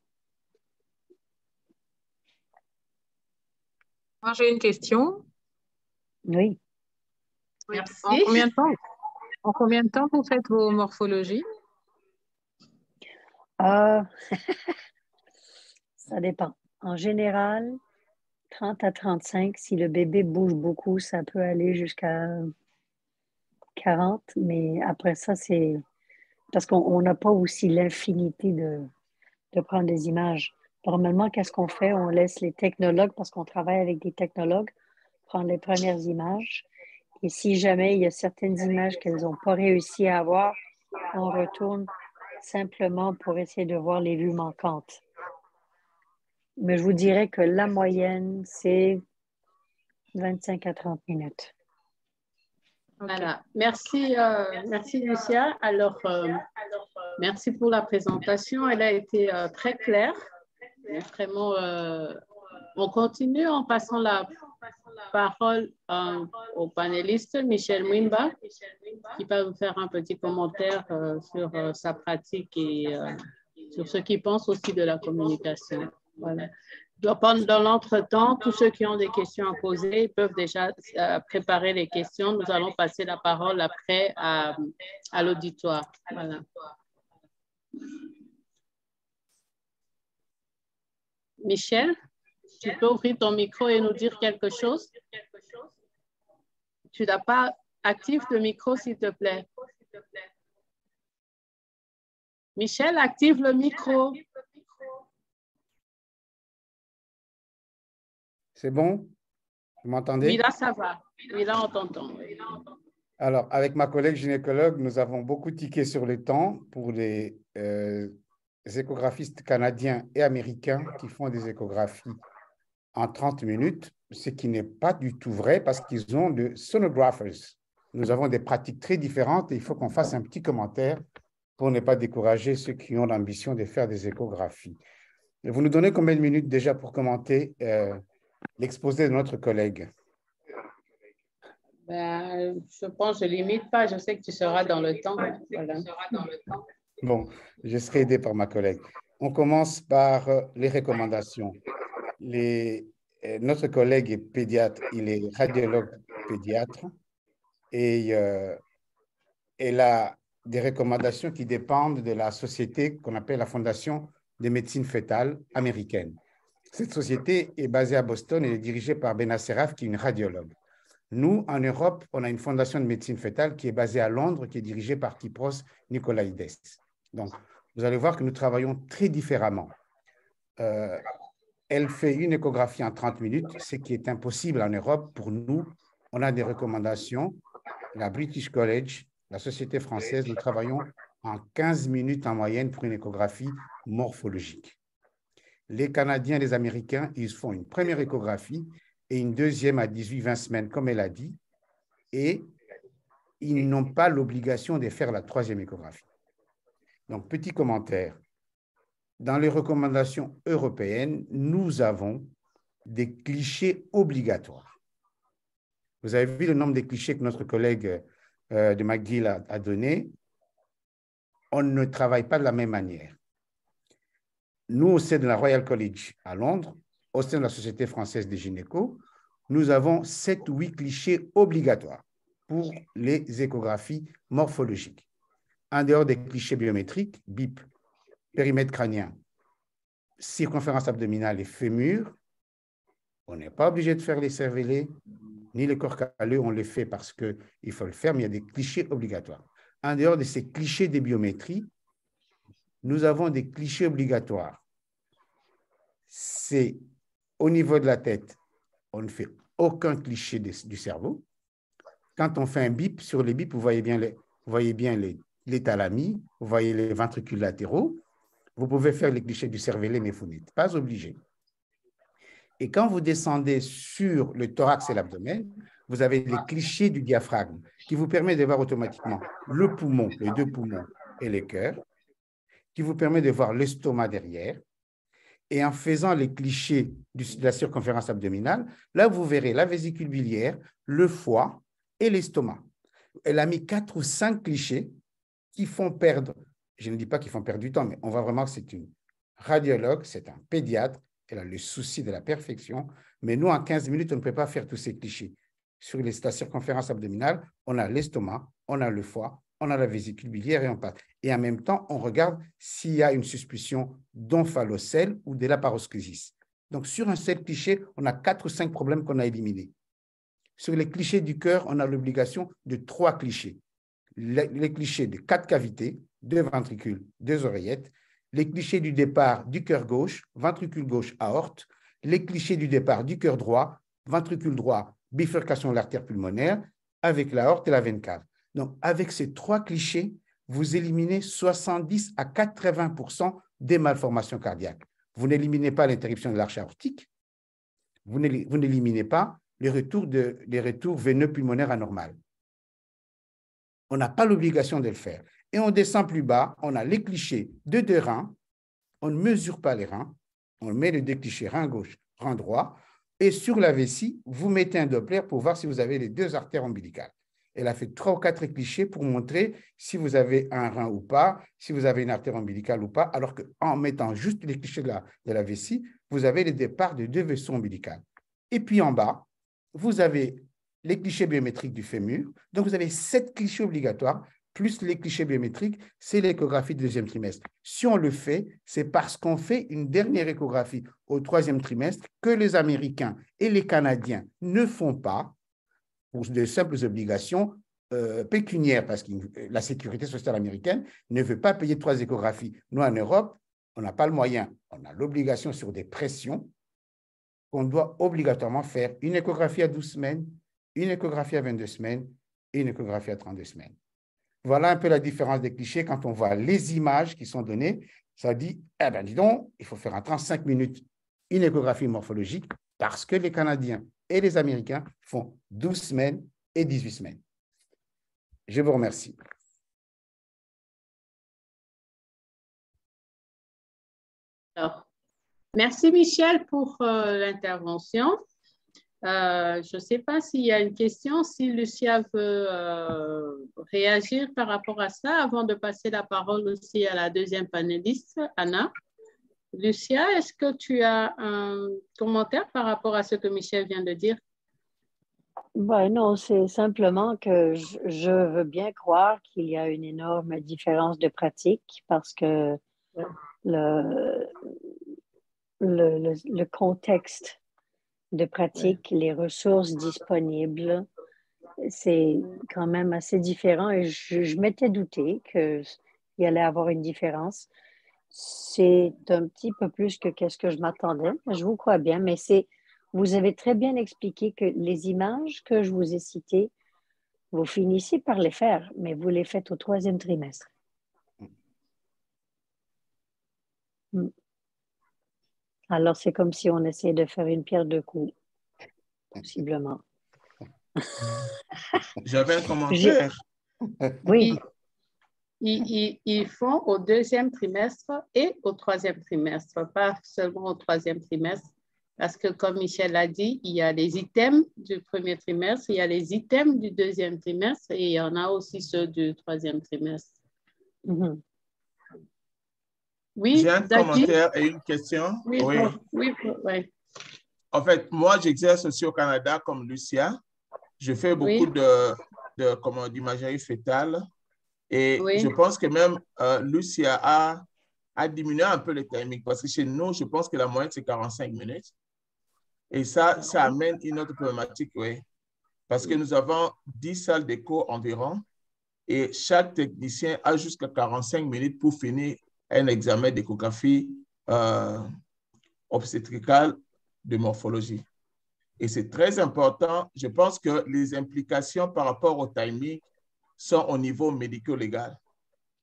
Moi, j'ai une question. Oui. Merci. En combien de temps vous faites vos morphologies? Ça dépend. En général, 30 à 35. Si le bébé bouge beaucoup, ça peut aller jusqu'à 40. Mais après ça, c'est parce qu'on n'a pas aussi l'infinité de prendre des images. Normalement, qu'est-ce qu'on fait? On laisse les technologues, parce qu'on travaille avec des technologues, prendre les premières images. Et si jamais il y a certaines images qu'elles n'ont pas réussi à avoir, on retourne simplement pour essayer de voir les vues manquantes. Mais je vous dirais que la moyenne, c'est 25 à 30 minutes. Voilà. Merci, merci Lucia. Alors, merci pour la présentation. Elle a été très claire. Vraiment, on continue en passant la parole au panéliste Michel Mwimba, qui va vous faire un petit commentaire sur sa pratique et sur ce qu'il pense aussi de la communication. Voilà. Dans l'entretemps, tous ceux qui ont des questions à poser peuvent déjà préparer les questions. Nous allons passer la parole après à l'auditoire. Voilà. Michel, tu peux ouvrir ton micro et nous dire quelque chose? Tu n'as pas actif le micro, s'il te plaît. Michel, active le micro. C'est bon? Vous m'entendez? Oui, là, ça va. Oui, là, on t'entend. Alors, avec ma collègue gynécologue, nous avons beaucoup tiqué sur le temps pour les échographistes canadiens et américains qui font des échographies en 30 minutes, ce qui n'est pas du tout vrai parce qu'ils ont de sonographers. Nous avons des pratiques très différentes et il faut qu'on fasse un petit commentaire pour ne pas décourager ceux qui ont l'ambition de faire des échographies. Et vous nous donnez combien de minutes déjà pour commenter l'exposé de notre collègue? Ben, je pense que je ne limite pas. Je sais que tu seras dans le temps. Voilà. Bon, je serai aidé par ma collègue. On commence par les recommandations. Notre collègue est pédiatre, il est radiologue pédiatre et elle a des recommandations qui dépendent de la société qu'on appelle la Fondation de médecine fœtale américaine. Cette société est basée à Boston et est dirigée par Bena Seraf, qui est une radiologue. Nous, en Europe, on a une fondation de médecine fœtale qui est basée à Londres, qui est dirigée par Kypros Nicolaides. Donc, vous allez voir que nous travaillons très différemment. Elle fait une échographie en 30 minutes, ce qui est impossible en Europe. Pour nous, on a des recommandations. La British College, la Société française, nous travaillons en 15 minutes en moyenne pour une échographie morphologique. Les Canadiens et les Américains, ils font une première échographie et une deuxième à 18-20 semaines, comme elle a dit, et ils n'ont pas l'obligation de faire la troisième échographie. Donc, petit commentaire. Dans les recommandations européennes, nous avons des clichés obligatoires. Vous avez vu le nombre de clichés que notre collègue de McGill a donné. On ne travaille pas de la même manière. Nous, au sein de la Royal College à Londres, au sein de la Société française des gynécos, nous avons 7 ou 8 clichés obligatoires pour les échographies morphologiques. En dehors des clichés biométriques, BIP, périmètre crânien, circonférence abdominale et fémur, on n'est pas obligé de faire les cervellés, ni les corps calleux, on les fait parce qu'il faut le faire, mais il y a des clichés obligatoires. En dehors de ces clichés des biométries, nous avons des clichés obligatoires. C'est au niveau de la tête, on ne fait aucun cliché du cerveau. Quand on fait un BIP, sur les BIP, vous voyez bien les thalamies, vous voyez les ventricules latéraux. Vous pouvez faire les clichés du cervelet, mais vous n'êtes pas obligé. Et quand vous descendez sur le thorax et l'abdomen, vous avez les clichés du diaphragme qui vous permet de voir automatiquement le poumon, les 2 poumons et le cœur, qui vous permet de voir l'estomac derrière. Et en faisant les clichés de la circonférence abdominale, là, vous verrez la vésicule biliaire, le foie et l'estomac. Elle a mis 4 ou 5 clichés qui font perdre, je ne dis pas qu'ils font perdre du temps, mais on voit vraiment que c'est une radiologue, c'est un pédiatre, elle a le souci de la perfection, mais nous, en 15 minutes, on ne peut pas faire tous ces clichés. Sur la circonférence abdominale, on a l'estomac, on a le foie, on a la vésicule biliaire et on passe. Et en même temps, on regarde s'il y a une suspicion d'omphalocèle ou de laparosclérosis. Donc, sur un seul cliché, on a 4 ou 5 problèmes qu'on a éliminés. Sur les clichés du cœur, on a l'obligation de 3 clichés. Les clichés de 4 cavités, 2 ventricules, 2 oreillettes, les clichés du départ du cœur gauche, ventricule gauche, aorte, les clichés du départ du cœur droit, ventricule droit, bifurcation de l'artère pulmonaire, avec l'aorte et la veine cave. Donc, avec ces 3 clichés, vous éliminez 70 à 80% des malformations cardiaques. Vous n'éliminez pas l'interruption de l'arche aortique, vous n'éliminez pas les retours veineux pulmonaires anormaux. On n'a pas l'obligation de le faire. Et on descend plus bas, on a les clichés de 2 reins, on ne mesure pas les reins, on met les 2 clichés, rein gauche, rein droit, et sur la vessie, vous mettez un Doppler pour voir si vous avez les 2 artères ombilicales. Elle a fait 3 ou 4 clichés pour montrer si vous avez un rein ou pas, si vous avez une artère ombilicale ou pas, alors qu'en mettant juste les clichés de la vessie, vous avez les départs de 2 vaisseaux ombilicaux. Et puis en bas, vous avez les clichés biométriques du fémur. Donc, vous avez 7 clichés obligatoires, plus les clichés biométriques, c'est l'échographie du 2e trimestre. Si on le fait, c'est parce qu'on fait une dernière échographie au 3e trimestre que les Américains et les Canadiens ne font pas, pour de simples obligations, pécuniaire, parce que la sécurité sociale américaine ne veut pas payer 3 échographies. Nous, en Europe, on n'a pas le moyen. On a l'obligation sur des pressions qu'on doit obligatoirement faire une échographie à 12 semaines, une échographie à 22 semaines et une échographie à 32 semaines. Voilà un peu la différence des clichés. Quand on voit les images qui sont données, ça dit, eh bien, dis donc, il faut faire en 35 minutes une échographie morphologique parce que les Canadiens et les Américains font 12 semaines et 18 semaines. Je vous remercie. Alors, merci Michel pour l'intervention. Je ne sais pas s'il y a une question, si Lucia veut réagir par rapport à ça avant de passer la parole aussi à la deuxième panéliste, Anna. Lucia, est-ce que tu as un commentaire par rapport à ce que Michel vient de dire? Ben non, c'est simplement que je veux bien croire qu'il y a une énorme différence de pratique parce que le contexte de pratique, les ressources disponibles, c'est quand même assez différent et je m'étais douté qu'il y allait avoir une différence. C'est un petit peu plus que qu'est-ce que je m'attendais. Je vous crois bien, mais vous avez très bien expliqué que les images que je vous ai citées, vous finissez par les faire, mais vous les faites au 3e trimestre. Alors, c'est comme si on essayait de faire une pierre deux coups, possiblement. J'avais un commentaire. Oui. Ils font au 2e trimestre et au 3e trimestre, pas seulement au 3e trimestre, parce que comme Michel l'a dit, il y a les items du 1er trimestre, il y a les items du 2e trimestre et il y en a aussi ceux du 3e trimestre. Mm-hmm. Oui, j'ai un commentaire et une question. Oui. En fait, moi, j'exerce aussi au Canada comme Lucia. Je fais beaucoup d'imagerie fétale. Et je pense que même Lucia a diminué un peu le timing parce que chez nous, je pense que la moyenne, c'est 45 minutes. Et ça amène une autre problématique, oui. Parce que nous avons 10 salles d'écho environ et chaque technicien a jusqu'à 45 minutes pour finir un examen d'échographie obstétricale de morphologie. Et c'est très important. Je pense que les implications par rapport au timing sont au niveau médico-légal.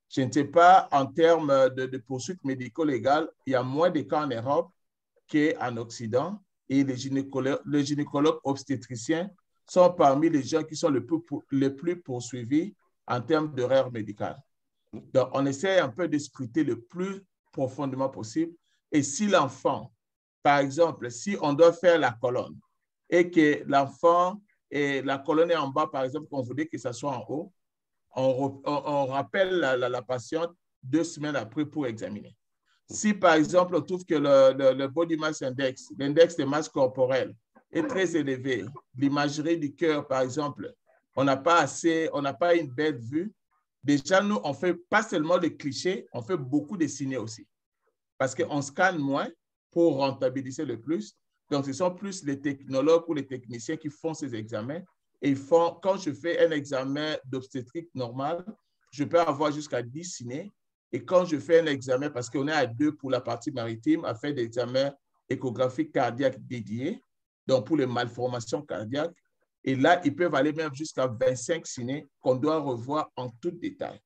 Je ne sais pas, en termes de poursuites médico-légales, il y a moins de cas en Europe qu'en Occident. Et les gynécologues obstétriciens sont parmi les gens qui sont les plus poursuivis en termes d'horaire médical. Donc, on essaie un peu de scruter le plus profondément possible. Et si l'enfant, par exemple, si on doit faire la colonne et que l'enfant et la colonne est en bas, par exemple, qu'on voudrait que ça soit en haut, on rappelle la patiente 2 semaines après pour examiner. Si, par exemple, on trouve que le body mass index, l'index de masse corporelle est très élevé, l'imagerie du cœur, par exemple, on n'a pas une belle vue, déjà, nous, on ne fait pas seulement des clichés, on fait beaucoup de signets aussi. Parce qu'on scanne moins pour rentabiliser le plus. Donc, ce sont plus les technologues ou les techniciens qui font ces examens. Et quand je fais un examen d'obstétrique normal, je peux avoir jusqu'à 10 signets. Et quand je fais un examen, parce qu'on est à 2 pour la partie maritime, à faire des examens échographiques cardiaques dédiés, donc pour les malformations cardiaques, et là, ils peuvent aller même jusqu'à 25 signets qu'on doit revoir en tout détail.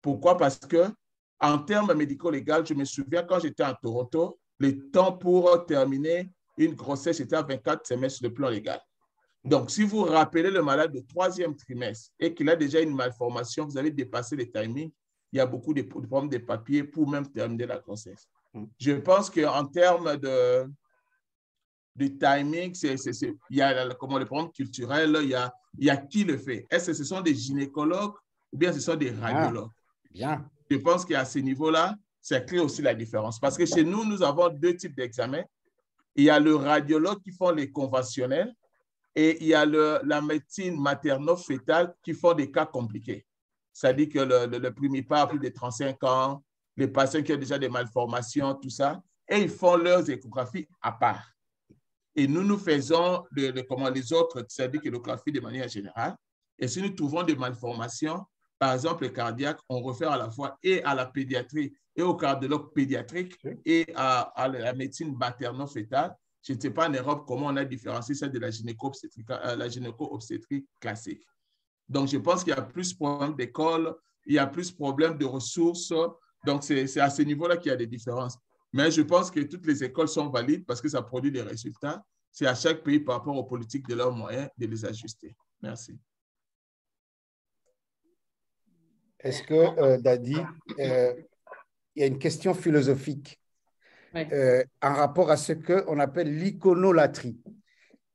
Pourquoi? Parce qu'en termes médico-légaux, je me souviens quand j'étais en Toronto, le temps pour terminer une grossesse était à 24 semaines sur le plan légal. Donc, si vous rappelez le malade du 3e trimestre et qu'il a déjà une malformation, vous avez dépassé le timing, il y a beaucoup de problèmes de papier pour même terminer la grossesse. Je pense qu'en termes de timing, il y a le problème culturel, il y a qui le fait. Est-ce que ce sont des gynécologues ou bien ce sont des radiologues? Bien. Je pense qu'à ce niveau-là, ça crée aussi la différence. Parce que chez nous, nous avons 2 types d'examens. Il y a le radiologue qui font les conventionnels et il y a la médecine materno-fétale qui font des cas compliqués. C'est-à-dire que le primipare, plus de 35 ans, les patients qui ont déjà des malformations, tout ça, et ils font leurs échographies à part. Et nous faisons les autres, c'est-à-dire l'échographie de manière générale. Et si nous trouvons des malformations, par exemple le cardiaque, on réfère à la fois et à la pédiatrie et au cardiologue pédiatrique et à la médecine materno-fétale. Je ne sais pas en Europe comment on a différencié ça de la gynéco-obstétrique classique. Donc, je pense qu'il y a plus de problèmes d'école, il y a plus de problèmes de ressources. Donc, c'est à ce niveau-là qu'il y a des différences. Mais je pense que toutes les écoles sont valides parce que ça produit des résultats. C'est à chaque pays par rapport aux politiques de leurs moyens de les ajuster. Merci. Est-ce que, Dadi, il y a une question philosophique en rapport à ce qu'on appelle l'iconolatrie.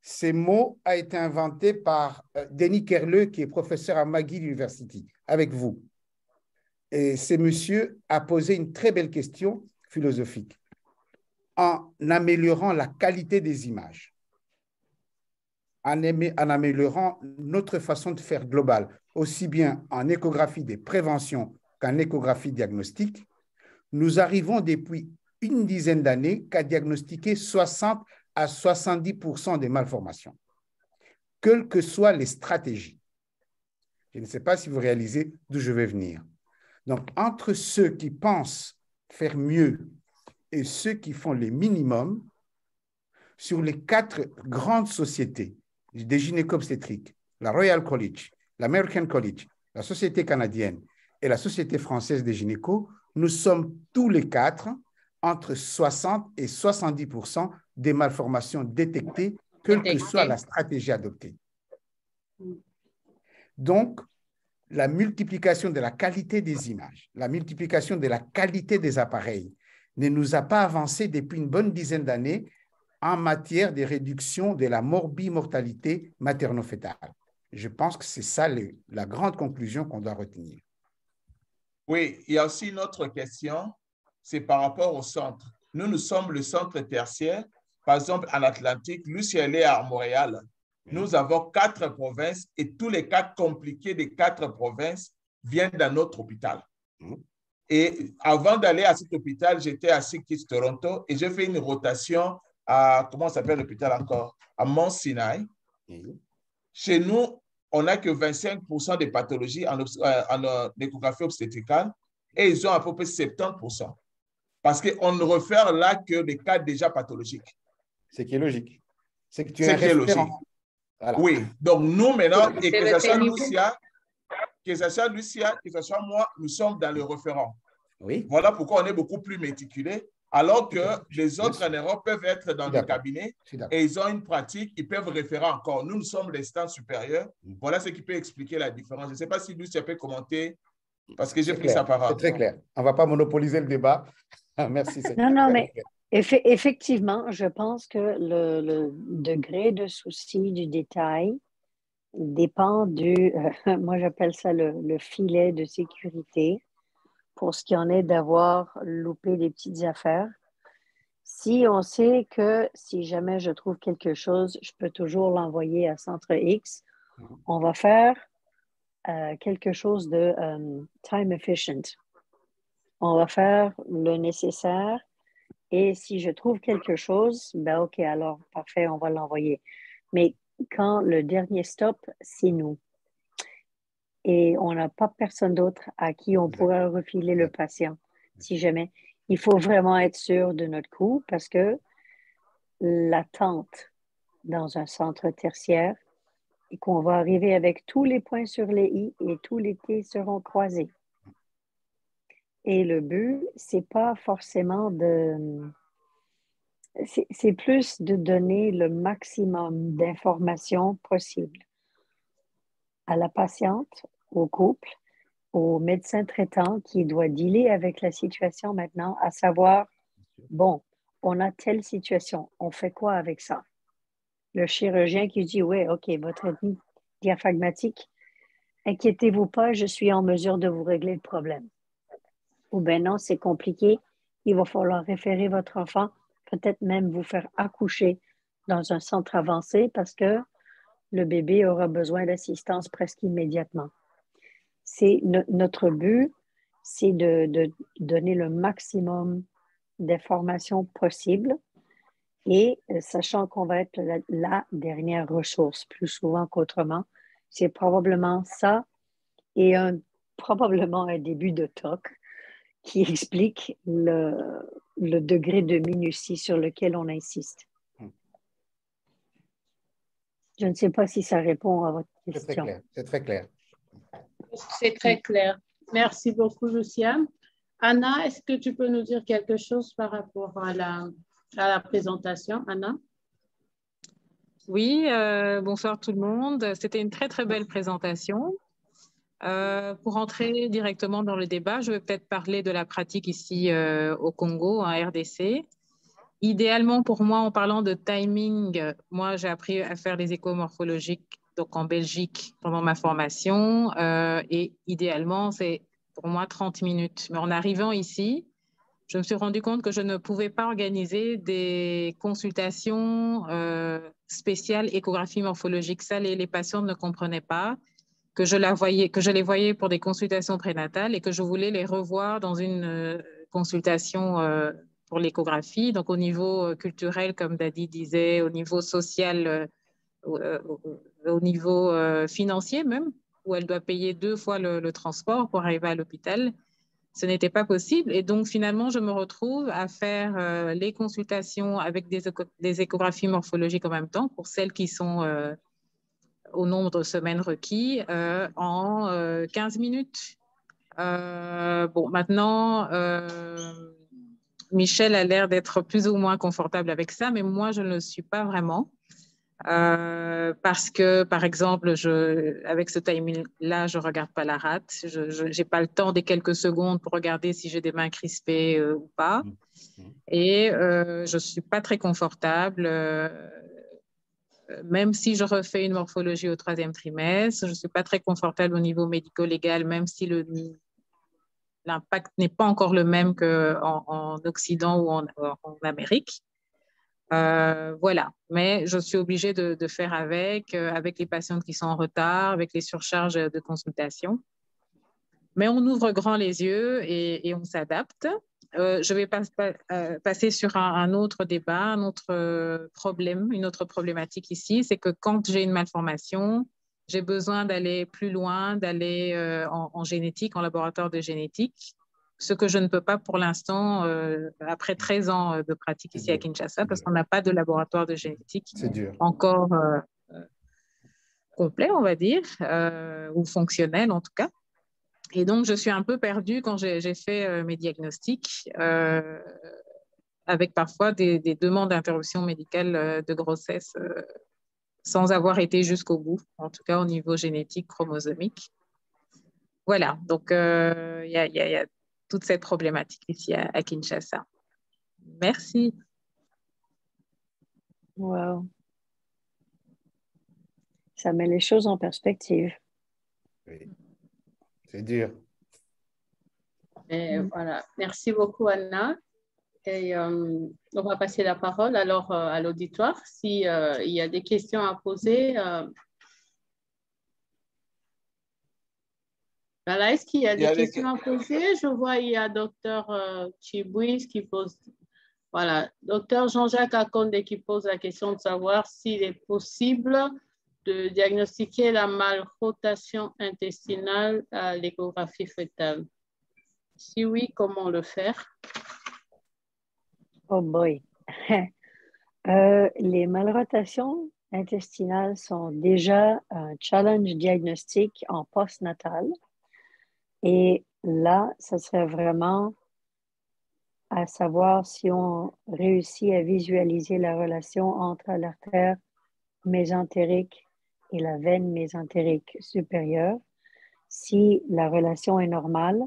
Ce mot a été inventé par Denis Kerleux, qui est professeur à McGill University, avec vous. Et ce monsieur a posé une très belle question philosophique en améliorant la qualité des images, en améliorant notre façon de faire globale, aussi bien en échographie des préventions qu'en échographie diagnostique. Nous arrivons depuis une dizaine d'années qu'à diagnostiquer 60 à 70% des malformations, quelles que soient les stratégies. Je ne sais pas si vous réalisez d'où je vais venir. Donc, entre ceux qui pensent faire mieux et ceux qui font les minimums, sur les 4 grandes sociétés des gynéco-obstétriques, la Royal College, l'American College, la Société canadienne et la Société française des gynécos, nous sommes tous les 4 entre 60 et 70% des malformations détectées, quelle que soit la stratégie adoptée. Donc, la multiplication de la qualité des images, la multiplication de la qualité des appareils ne nous a pas avancé depuis une bonne dizaine d'années en matière de réduction de la morbimortalité materno-fétale. Je pense que c'est ça la grande conclusion qu'on doit retenir. Oui, il y a aussi une autre question, c'est par rapport au centre. Nous sommes le centre tertiaire. Par exemple, en Atlantique, Lucie, elle est à Montréal. Nous avons 4 provinces et tous les cas compliqués des 4 provinces viennent dans notre hôpital. Et avant d'aller à cet hôpital, j'étais à Sick Kids Toronto et j'ai fait une rotation à, comment s'appelle l'hôpital encore? À Mont Sinai. Chez nous, on n'a que 25% des pathologies en échographie obstétricale et ils ont à peu près 70%. Parce qu'on ne réfère là que des cas déjà pathologiques. C'est qui est logique. C'est que tu es un référent. Voilà. Oui, donc nous maintenant, et que ce soit Lucia, que ce soit moi, nous sommes dans le référent. Oui. Voilà pourquoi on est beaucoup plus méticulé, alors que les autres en Europe peuvent être dans le cabinet et ils ont une pratique, ils peuvent référer encore. Nous sommes les stands supérieurs. Voilà ce qui peut expliquer la différence. Je ne sais pas si Lucia peut commenter, parce que j'ai pris sa parole. C'est très clair. On ne va pas monopoliser le débat. Merci. Non, mais effectivement, je pense que le degré de souci du détail dépend du, moi j'appelle ça le filet de sécurité pour ce qui en est d'avoir loupé des petites affaires. Si on sait que si jamais je trouve quelque chose, je peux toujours l'envoyer à Centre X, on va faire quelque chose de time efficient. On va faire le nécessaire et si je trouve quelque chose, ben OK, alors parfait, on va l'envoyer. Mais quand le dernier stop, c'est nous. Et on n'a pas personne d'autre à qui on pourrait refiler le patient, si jamais. Il faut vraiment être sûr de notre coup parce que l'attente dans un centre tertiaire et qu'on va arriver avec tous les points sur les i et tous les t seront croisés. Et le but, c'est pas forcément c'est plus de donner le maximum d'informations possible à la patiente, au couple, au médecin traitant qui doit dealer avec la situation maintenant, à savoir, bon, on a telle situation, on fait quoi avec ça? Le chirurgien qui dit, oui, OK, votre rythme diaphragmatique, inquiétez-vous pas, je suis en mesure de vous régler le problème. Ou bien non, c'est compliqué, il va falloir référer votre enfant, peut-être même vous faire accoucher dans un centre avancé parce que le bébé aura besoin d'assistance presque immédiatement. Notre but, c'est de donner le maximum d'informations possibles et sachant qu'on va être la dernière ressource plus souvent qu'autrement, c'est probablement ça et probablement un début de TOC qui explique le degré de minutie sur lequel on insiste. Je ne sais pas si ça répond à votre question. C'est très clair. C'est très clair. Merci beaucoup, Luciane. Anna, est-ce que tu peux nous dire quelque chose par rapport à la présentation, Anna? Oui, bonsoir tout le monde. C'était une très, très belle présentation. Pour entrer directement dans le débat, je vais peut-être parler de la pratique ici au Congo, en RDC. Idéalement, pour moi, en parlant de timing, moi, j'ai appris à faire les échos morphologiques donc en Belgique pendant ma formation. Et idéalement, c'est pour moi 30 minutes. Mais en arrivant ici, je me suis rendu compte que je ne pouvais pas organiser des consultations spéciales échographie morphologique. Ça, les patients ne comprenaient pas que je les voyais pour des consultations prénatales et que je voulais les revoir dans une consultation pour l'échographie. Donc, au niveau culturel, comme Dadi disait, au niveau social, au niveau financier même, où elle doit payer 2 fois le transport pour arriver à l'hôpital. Ce n'était pas possible. Et donc, finalement, je me retrouve à faire les consultations avec des échographies morphologiques en même temps pour celles qui sont au nombre de semaines requis en 15 minutes. Bon, maintenant, Michel a l'air d'être plus ou moins confortable avec ça, mais moi, je ne le suis pas vraiment. Parce que, par exemple, avec ce timing-là, je ne regarde pas la rate. Je n'ai pas le temps des quelques secondes pour regarder si j'ai des mains crispées ou pas. Et je ne suis pas très confortable. Même si je refais une morphologie au 3e trimestre, je ne suis pas très confortable au niveau médico-légal, même si l'impact n'est pas encore le même qu'en Occident ou en Amérique. Voilà, mais je suis obligée de faire avec les patientes qui sont en retard, avec les surcharges de consultation. Mais on ouvre grand les yeux et on s'adapte. Je vais passer sur un autre débat, un autre problème, une autre problématique ici, c'est que quand j'ai une malformation, j'ai besoin d'aller plus loin, d'aller en génétique, en laboratoire de génétique, ce que je ne peux pas pour l'instant après 13 ans de pratique ici à Kinshasa, parce qu'on n'a pas de laboratoire de génétique encore complet, on va dire, ou fonctionnel en tout cas. Et donc, je suis un peu perdue quand j'ai fait mes diagnostics, avec parfois des demandes d'interruption médicale de grossesse sans avoir été jusqu'au bout, en tout cas au niveau génétique, chromosomique. Voilà, donc il y a toute cette problématique ici à Kinshasa. Merci. Wow. Ça met les choses en perspective. Oui. C'est dur. Et voilà. Merci beaucoup, Anna. Et on va passer la parole alors à l'auditoire. S'il y a des questions à poser. Voilà, est-ce qu'il y a des questions à poser? Je vois il y a Dr Chibouis qui pose. Voilà, Dr Jean-Jacques Akonde qui pose la question de savoir s'il est possible de diagnostiquer la malrotation intestinale à l'échographie fœtale. Si oui, comment le faire? Oh boy. Les malrotations intestinales sont déjà un challenge diagnostique en postnatal. Et là, ça serait vraiment à savoir si on réussit à visualiser la relation entre l'artère mésentérique et la veine mésentérique supérieure, si la relation est normale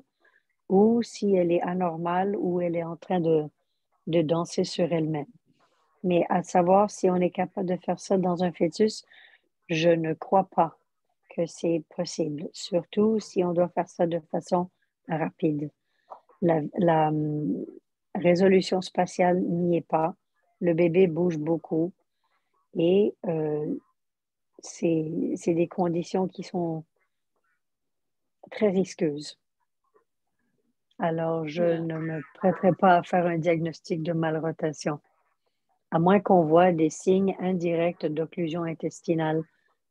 ou si elle est anormale ou elle est en train de danser sur elle-même. Mais à savoir si on est capable de faire ça dans un fœtus, je ne crois pas que c'est possible, surtout si on doit faire ça de façon rapide. La résolution spatiale n'y est pas. Le bébé bouge beaucoup et c'est des conditions qui sont très risqueuses. Alors, je ne me prêterai pas à faire un diagnostic de malrotation, à moins qu'on voit des signes indirects d'occlusion intestinale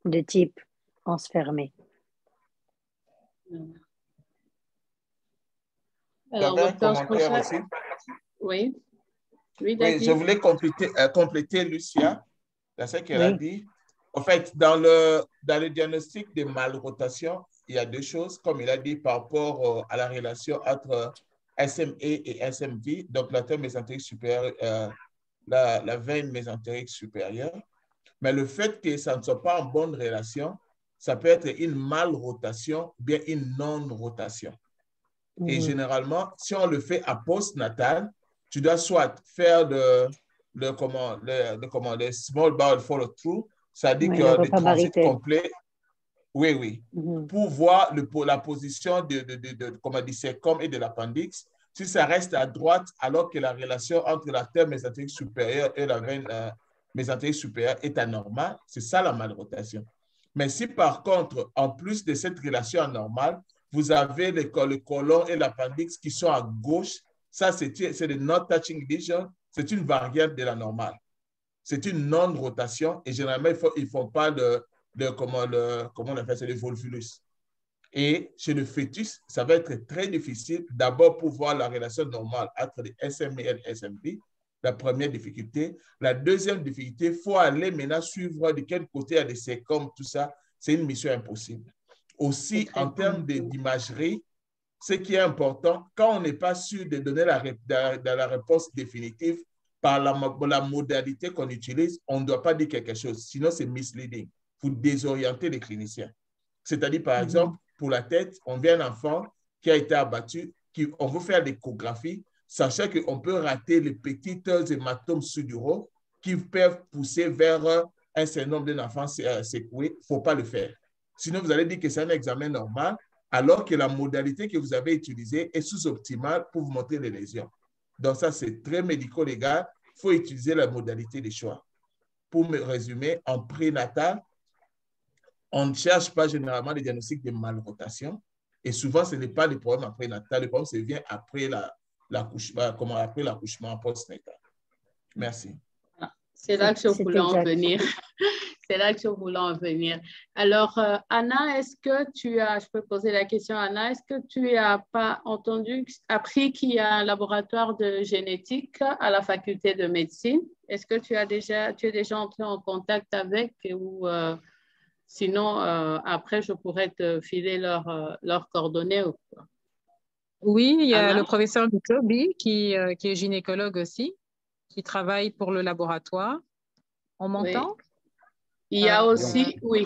de type anse fermée. Alors, J'avais un docteur commentaire Sprocher, aussi. oui, oui, Oui, je Dati. voulais compléter Lucia, dans ce qu'elle a Oui. dit. En fait, dans le diagnostic de malrotation, il y a deux choses, comme il a dit, par rapport à la relation entre SMA et SMV, donc l'artère mésentérique supérieure, la veine mésentérique supérieure. Mais le fait que ça ne soit pas en bonne relation, ça peut être une malrotation ou bien une non-rotation. Et généralement, si on le fait à postnatal, tu dois soit faire le small bowel follow-through, c'est-à-dire Oui, le que le repas transit barité. complet, oui, pour voir la position comment dire, sécom et de l'appendix. Si ça reste à droite, alors que la relation entre l'artère mésentérique supérieure et la veine mésentérique supérieure est anormale, c'est ça la malrotation. Mais si par contre, en plus de cette relation anormale, vous avez le côlon et l'appendix qui sont à gauche, ça c'est le non-touching lesion, c'est une variante de la normale. C'est une non-rotation et généralement, ils ne font pas comment on appelle ça, le volvulus. Et chez le fœtus, ça va être très difficile d'abord pour voir la relation normale entre les SMA et les SMV, la première difficulté. La deuxième difficulté, il faut aller maintenant suivre de quel côté il y a des sécoms, tout ça. C'est une mission impossible. Aussi, en termes d'imagerie, ce qui est important, quand on n'est pas sûr de donner la réponse définitive par la modalité qu'on utilise, on ne doit pas dire quelque chose. Sinon, c'est misleading. Vous désorientez les cliniciens. C'est-à-dire, par exemple, pour la tête, on vient un enfant qui a été abattu, on veut faire l'échographie, sachant qu'on peut rater les petits hématomes suduraux qui peuvent pousser vers un certain nombre d'un enfant secoué. Il ne faut pas le faire. Sinon, vous allez dire que c'est un examen normal, alors que la modalité que vous avez utilisée est sous-optimale pour vous montrer les lésions. Donc ça, c'est très médico-légal. Il faut utiliser la modalité de choix. Pour me résumer, en prénatal, on ne cherche pas généralement les diagnostics de malrotation. Et souvent, ce n'est pas le problème en prénatal. Le problème, ça vient après l'accouchement postnatal. Merci. C'est là que je voulais en venir. C'est là que je voulais en venir. Alors, Anna, est-ce que je peux poser la question, Anna, est-ce que tu n'as pas appris qu'il y a un laboratoire de génétique à la faculté de médecine? Est-ce que tu es déjà entré en contact avec ou sinon, après, je pourrais te filer leurs coordonnées ou quoi? Oui, il y a Anna? le professeur Mitobi qui est gynécologue aussi, qui travaille pour le laboratoire. On m'entend? Oui. Il y a aussi, oui,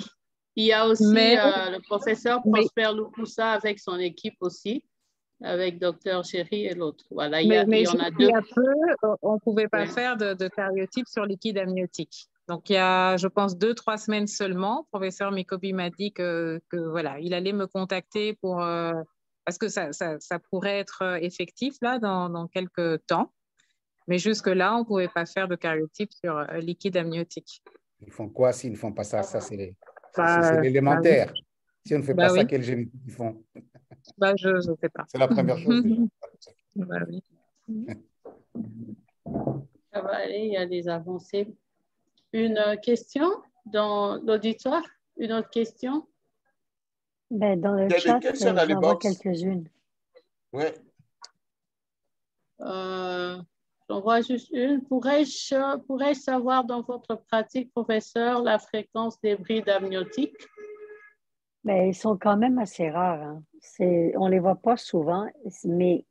il y a aussi le professeur Prosper Lukusa avec son équipe aussi, avec Dr. Chéri et l'autre. Voilà, il y en a deux. Il y a peu, on ne pouvait pas faire de karyotype sur liquide amniotique. Donc, il y a, je pense, 2-3 semaines seulement, le professeur Mikobi m'a dit que voilà, il allait me contacter pour, parce que ça pourrait être effectif là dans quelques temps. Mais jusque-là, on ne pouvait pas faire de karyotype sur liquide amniotique. Ils font quoi s'ils ne font pas ça? Ça, c'est l'élémentaire. Oui. Si on ne fait pas ça, quelle génétique ils font? Je ne sais pas. C'est la première chose déjà. Oui. Ça va aller, il y a des avancées. Une question dans l'auditoire? Une autre question? Ben, dans le chat, j'en vois quelques-unes. Oui. J'en vois juste une. Pourrais-je savoir dans votre pratique, professeur, la fréquence des brides amniotiques? Ben, ils sont quand même assez rares. Hein. On ne les voit pas souvent, mais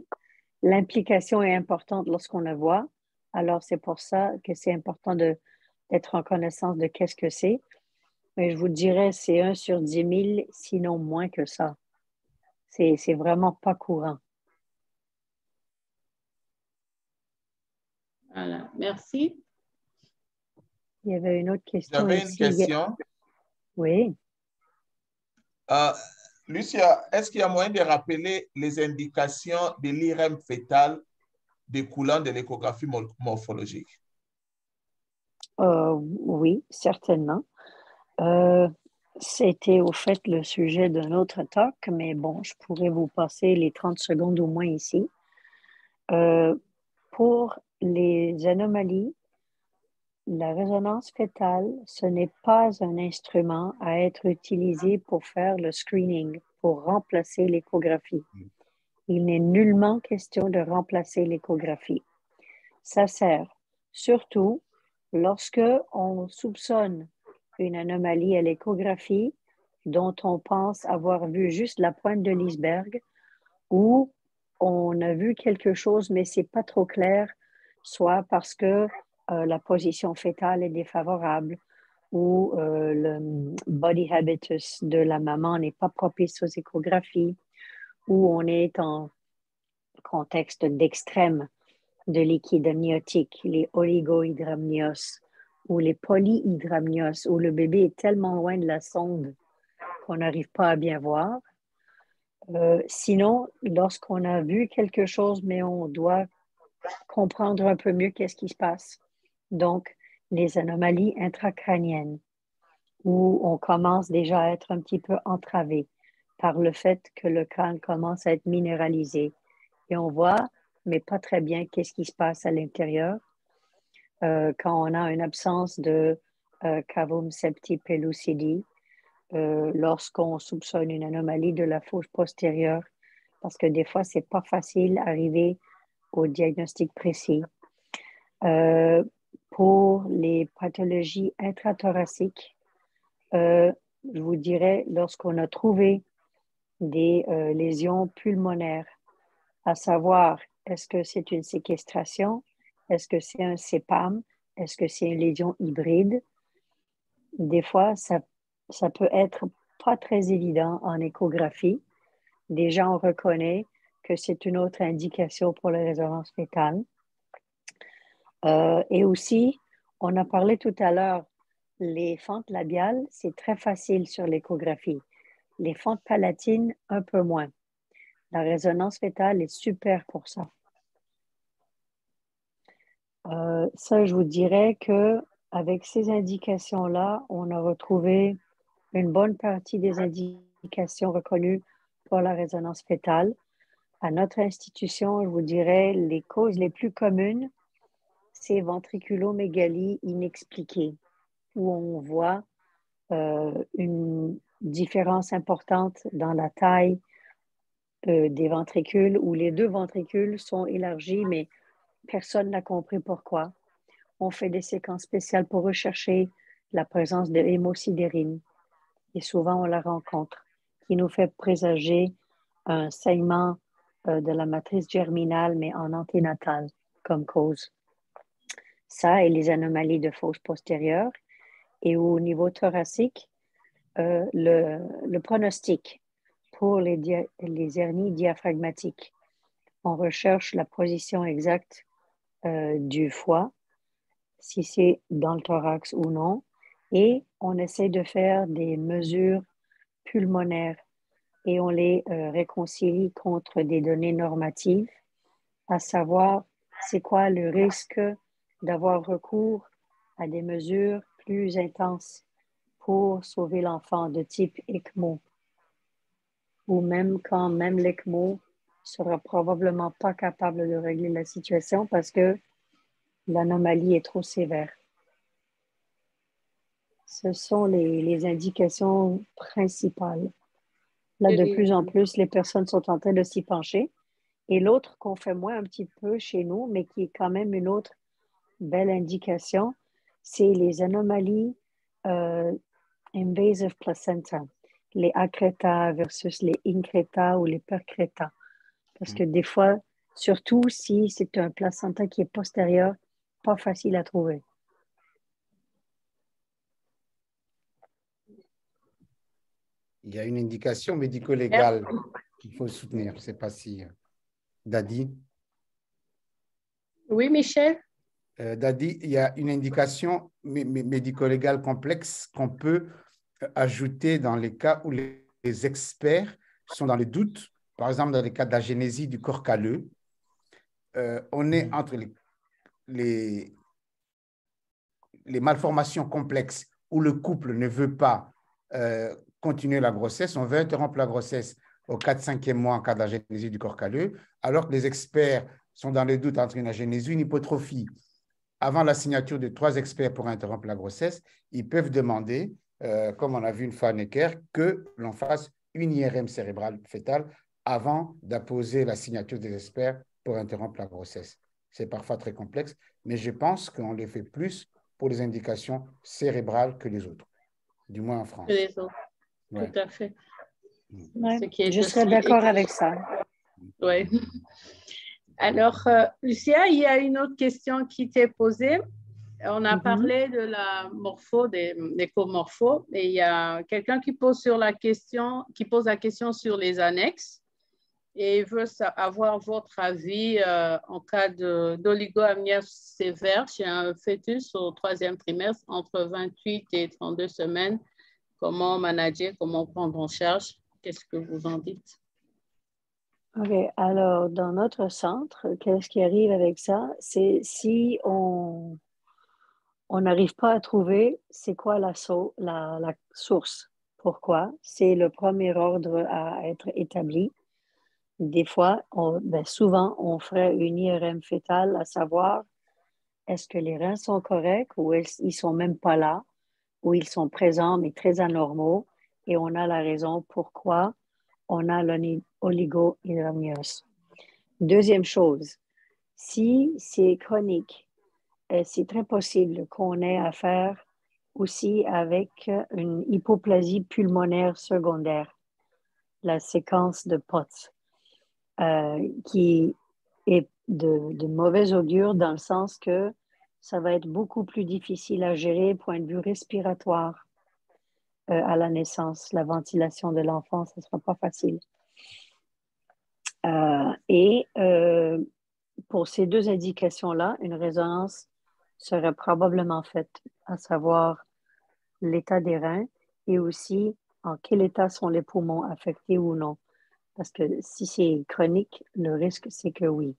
l'implication est importante lorsqu'on le voit. Alors, c'est pour ça que c'est important d'être en connaissance de qu'est-ce que c'est. Mais je vous dirais, c'est 1 sur 10 000, sinon moins que ça. C'est vraiment pas courant. Voilà, merci. Il y avait une autre question. J'avais une question. Oui. Lucia, est-ce qu'il y a moyen de rappeler les indications de l'IRM fœtal découlant de l'échographie morphologique? Oui, certainement. C'était au fait le sujet d'un autre talk, mais bon, je pourrais vous passer les 30 secondes au moins ici. Pour les anomalies la résonance fœtale, ce n'est pas un instrument à être utilisé pour faire le screening, pour remplacer l'échographie. Il n'est nullement question de remplacer l'échographie. Ça sert surtout lorsque on soupçonne une anomalie à l'échographie dont on pense avoir vu juste la pointe de l'iceberg ou on a vu quelque chose mais c'est pas trop clair, soit parce que la position fœtale est défavorable ou le body habitus de la maman n'est pas propice aux échographies ou on est en contexte d'extrême de liquide amniotique, les oligohydramnios ou les polyhydramnios, où le bébé est tellement loin de la sonde qu'on n'arrive pas à bien voir. Sinon, lorsqu'on a vu quelque chose, mais on doit comprendre un peu mieux qu'est-ce qui se passe. Donc, les anomalies intracrâniennes, où on commence déjà à être un petit peu entravé par le fait que le crâne commence à être minéralisé. Et on voit, mais pas très bien, qu'est-ce qui se passe à l'intérieur. Quand on a une absence de cavum septi pellucidi, lorsqu'on soupçonne une anomalie de la fosse postérieure, parce que des fois, c'est pas facile d'arriver au diagnostic précis. Pour les pathologies intrathoraciques, je vous dirais, lorsqu'on a trouvé des lésions pulmonaires, à savoir, est-ce que c'est une séquestration? Est-ce que c'est un CEPAM? Est-ce que c'est une lésion hybride? Des fois, ça peut être pas très évident en échographie. Déjà, on reconnaît que c'est une autre indication pour la résonance fœtale. Et aussi, on a parlé tout à l'heure, les fentes labiales, c'est très facile sur l'échographie. Les fentes palatines, un peu moins. La résonance fœtale est super pour ça. Ça, je vous dirais que avec ces indications-là, on a retrouvé une bonne partie des indications reconnues pour la résonance fœtale. À notre institution, je vous dirais, les causes les plus communes, c'est ventriculomégalie inexpliquée, où on voit une différence importante dans la taille des ventricules, où les deux ventricules sont élargis, mais personne n'a compris pourquoi. On fait des séquences spéciales pour rechercher la présence de hémosidérine. Et souvent, on la rencontre, qui nous fait présager un saignement de la matrice germinale, mais en anténatal comme cause. Ça et les anomalies de fosse postérieure. Et au niveau thoracique, le pronostic pour les hernies diaphragmatiques. On recherche la position exacte du foie, si c'est dans le thorax ou non, et on essaie de faire des mesures pulmonaires et on les réconcilie contre des données normatives, à savoir c'est quoi le risque d'avoir recours à des mesures plus intenses pour sauver l'enfant de type ECMO, ou même quand même l'ECMO sera probablement pas capable de régler la situation parce que l'anomalie est trop sévère. Ce sont les indications principales. Là, de plus en plus, les personnes sont en train de s'y pencher. Et l'autre qu'on fait moins un petit peu chez nous, mais qui est quand même une autre belle indication, c'est les anomalies invasive placenta, les accreta versus les increta ou les percreta. Parce que des fois, surtout si c'est un placenta qui est postérieur, pas facile à trouver. Il y a une indication médico-légale qu'il faut soutenir. Je ne sais pas si Dadi. Oui, Michel. Dadi, il y a une indication médico-légale complexe qu'on peut ajouter dans les cas où les experts sont dans le doute. Par exemple, dans les cas d'agénésie du corps calleux, on est entre les malformations complexes où le couple ne veut pas continuer la grossesse, on veut interrompre la grossesse au 4-5e mois en cas d'agénésie du corps calleux, alors que les experts sont dans le doute entre une agénésie et une hypotrophie. avant la signature de 3 experts pour interrompre la grossesse, ils peuvent demander, comme on a vu une fois à Necker, que l'on fasse une IRM cérébrale fœtale avant d'apposer la signature des experts pour interrompre la grossesse. C'est parfois très complexe, mais je pense qu'on les fait plus pour les indications cérébrales que les autres, du moins en France. Que les autres, Ouais. tout à fait. Ouais, Ce qui est je aussi serais d'accord avec ça. Oui. Alors, Lucia, il y a une autre question qui t'est posée. On a parlé de la des écomorphos, et il y a quelqu'un qui pose la question sur les annexes et il veut avoir votre avis en cas d'oligoamnios sévère chez un fœtus au 3e trimestre entre 28 et 32 semaines. Comment manager, comment prendre en charge? Qu'est-ce que vous en dites? OK. Alors, dans notre centre, qu'est-ce qui arrive avec ça? C'est si on n'arrive pas à trouver c'est quoi la source. Pourquoi? C'est le premier ordre à être établi. Des fois, souvent, on ferait une IRM fœtale à savoir est-ce que les reins sont corrects ou ils ne sont même pas là, ou ils sont présents mais très anormaux, et on a la raison pourquoi on a l'oligohydramnios. Deuxième chose, si c'est chronique, c'est très possible qu'on ait affaire aussi avec une hypoplasie pulmonaire secondaire, la séquence de POTS, qui est de mauvais augure dans le sens que ça va être beaucoup plus difficile à gérer point de vue respiratoire à la naissance. La ventilation de l'enfant, ce ne sera pas facile. Pour ces 2 indications-là, une résonance serait probablement faite, à savoir l'état des reins et aussi en quel état sont les poumons affectés ou non. Parce que si c'est chronique, le risque, c'est que oui.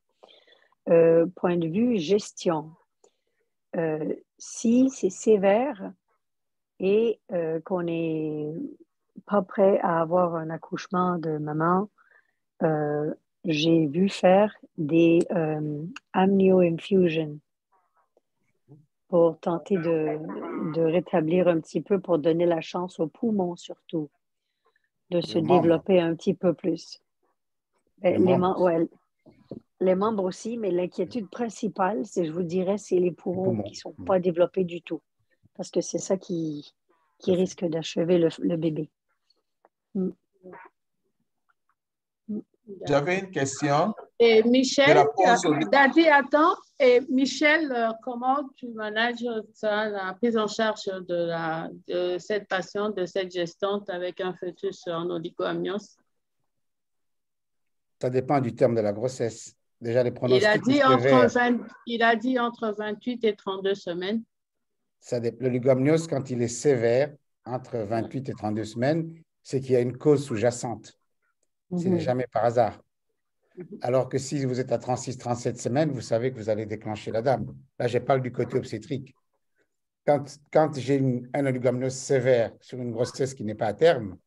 Point de vue gestion, si c'est sévère et qu'on n'est pas prêt à avoir un accouchement de maman, j'ai vu faire des amnio-infusions pour tenter de rétablir un petit peu, pour donner la chance aux poumons surtout de se développer un petit peu plus. Les membres aussi, mais l'inquiétude principale, je vous dirais, c'est les poumons qui ne sont pas développés du tout, parce que c'est ça qui risque d'achever le bébé. J'avais une question. Et Michel, Dadi, attends. Et Michel, comment tu manages ça, la prise en charge de cette patiente, de cette gestante avec un fœtus en oligoamnios? Ça dépend du terme de la grossesse. Déjà, les pronostics il a dit entre 28 et 32 semaines. L'oligomnios, quand il est sévère, entre 28 et 32 semaines, c'est qu'il y a une cause sous-jacente. Ce n'est jamais par hasard. Alors que si vous êtes à 36-37 semaines, vous savez que vous allez déclencher la dame. Là, je parle du côté obstétrique. Quand j'ai un oligomnios sévère sur une grossesse qui n'est pas à terme,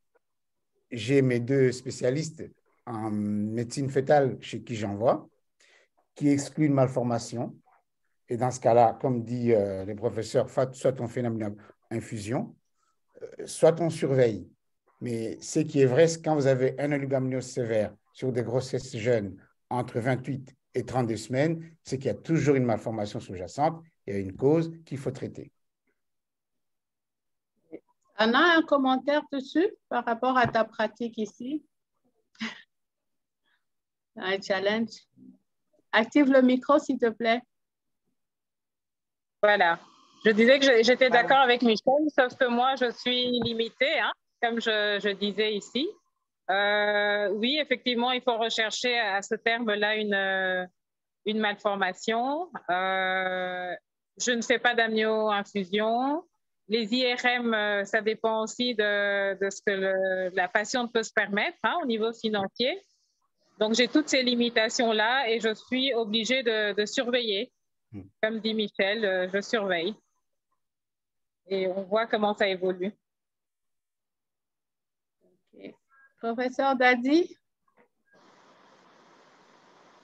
j'ai mes 2 spécialistes en médecine fœtale chez qui j'envoie, qui excluent une malformation. Et dans ce cas-là, comme dit le professeur, soit on fait une infusion, soit on surveille. Mais ce qui est vrai, c'est quand vous avez un oligomnios sévère sur des grossesses jeunes entre 28 et 32 semaines, c'est qu'il y a toujours une malformation sous-jacente, il y a une cause qu'il faut traiter. Anna, un commentaire dessus par rapport à ta pratique ici? Un challenge? Active le micro, s'il te plaît. Voilà. Je disais que j'étais d'accord avec Michel, sauf que moi, je suis limitée, hein, comme je disais ici. Oui, effectivement, il faut rechercher à ce terme-là une malformation. Je ne fais pas d'amnio-infusion. Les IRM, ça dépend aussi de ce que la patiente peut se permettre, hein, au niveau financier. Donc, j'ai toutes ces limitations-là et je suis obligée de surveiller. Comme dit Michel, je surveille. Et on voit comment ça évolue. Okay. Professeur Dadi?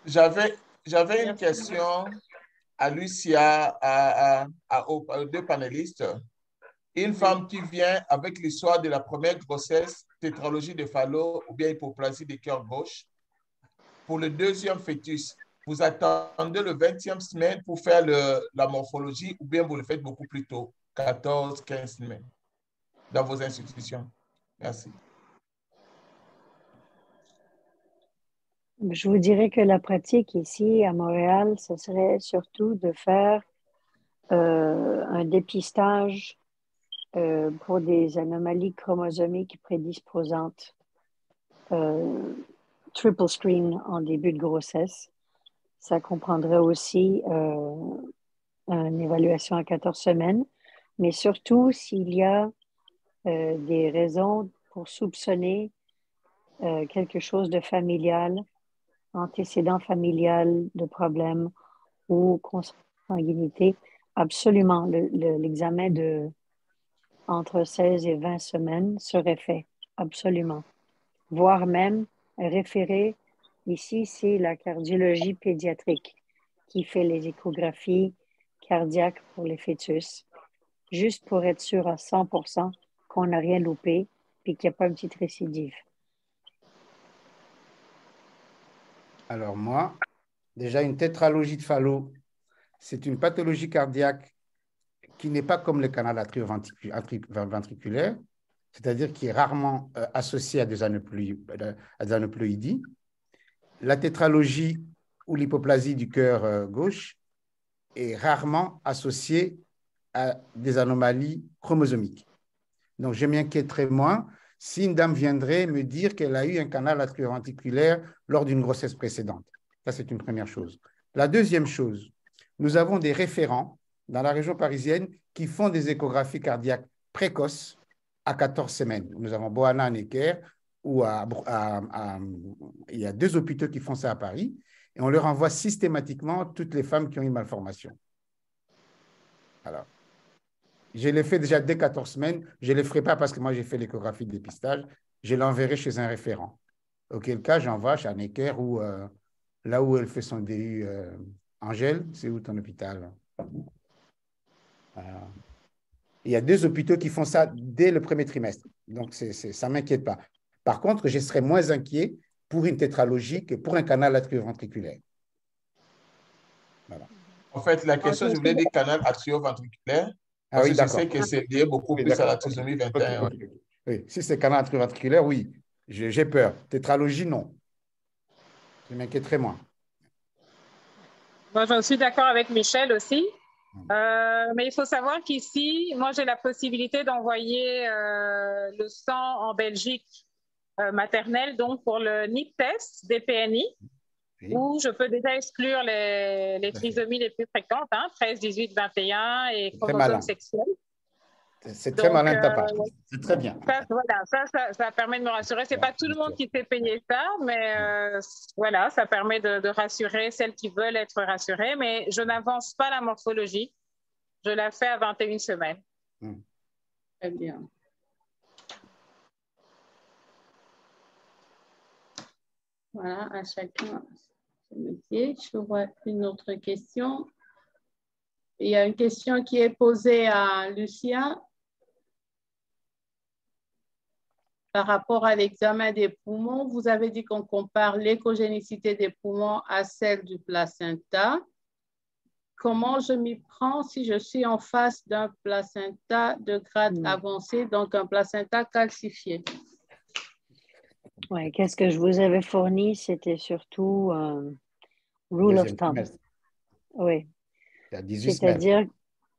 J'avais une question à Lucia, aux deux panélistes. Une femme qui vient avec l'histoire de la première grossesse, tétralogie de Fallot ou bien hypoplasie du cœur gauche. Pour le deuxième fœtus, vous attendez le 20e semaine pour faire la morphologie ou bien vous le faites beaucoup plus tôt, 14, 15 semaines, dans vos institutions. Merci. Je vous dirais que la pratique ici à Montréal, ce serait surtout de faire un dépistage pour des anomalies chromosomiques prédisposantes, triple screen en début de grossesse. Ça comprendrait aussi une évaluation à 14 semaines, mais surtout s'il y a des raisons pour soupçonner quelque chose de familial, antécédent familial de problème ou consanguinité, absolument, l'examen de entre 16 et 20 semaines serait fait, absolument. Voire même référer, ici, c'est la cardiologie pédiatrique qui fait les échographies cardiaques pour les fœtus, juste pour être sûr à 100% qu'on n'a rien loupé et qu'il n'y a pas une petite récidive. Alors moi, déjà une tétralogie de Fallot, c'est une pathologie cardiaque qui n'est pas comme le canal atrioventriculaire, c'est-à-dire qui est rarement associé à des aneuploïdies. La tétralogie ou l'hypoplasie du cœur gauche est rarement associée à des anomalies chromosomiques. Donc, je m'inquiéterais moins si une dame viendrait me dire qu'elle a eu un canal atrioventriculaire lors d'une grossesse précédente. Ça, c'est une première chose. La deuxième chose, nous avons des référents dans la région parisienne qui font des échographies cardiaques précoces à 14 semaines. Nous avons Boana Necker, où il y a 2 hôpitaux qui font ça à Paris, et on leur envoie systématiquement toutes les femmes qui ont une malformation. Alors, je l'ai fait déjà dès 14 semaines. Je ne le ferai pas parce que moi, j'ai fait l'échographie de dépistage. Je l'enverrai chez un référent. Auquel cas, j'envoie chez Necker ou là où elle fait son DU. Angèle, c'est où ton hôpital? Il y a 2 hôpitaux qui font ça dès le premier trimestre. Donc, ça ne m'inquiète pas. Par contre, je serais moins inquiet pour une tétralogie que pour un canal atrioventriculaire. Voilà. En fait, la question, je voulais dire canal atrioventriculaire. Parce que je sais que c'est lié beaucoup plus à la trisomie 21. Okay. Oui, si c'est canal atrioventriculaire, oui, j'ai peur. Tétralogie, non. Je m'inquiéterais moins. Moi, je suis d'accord avec Michel aussi. Mais il faut savoir qu'ici, moi, j'ai la possibilité d'envoyer le sang en Belgique maternelle, donc pour le NIP test des PNI, oui, où je peux déjà exclure les trisomies les plus fréquentes, 13, 18, 21 et chromosomes sexuels. C'est très malin de ta part. C'est très bien. Voilà, ça permet de me rassurer. Ce n'est pas tout le monde qui sait payer ça, mais voilà, ça permet de rassurer celles qui veulent être rassurées. Mais je n'avance pas la morphologie. Je la fais à 21 semaines. Très bien. Voilà, à chacun son métier. Je vois une autre question. Il y a une question qui est posée à Lucia par rapport à l'examen des poumons. Vous avez dit qu'on compare l'échogénicité des poumons à celle du placenta. Comment je m'y prends si je suis en face d'un placenta de grade avancé, donc un placenta calcifié? Oui, qu'est-ce que je vous avais fourni? C'était surtout rule of thumb. Oui. C'est-à-dire,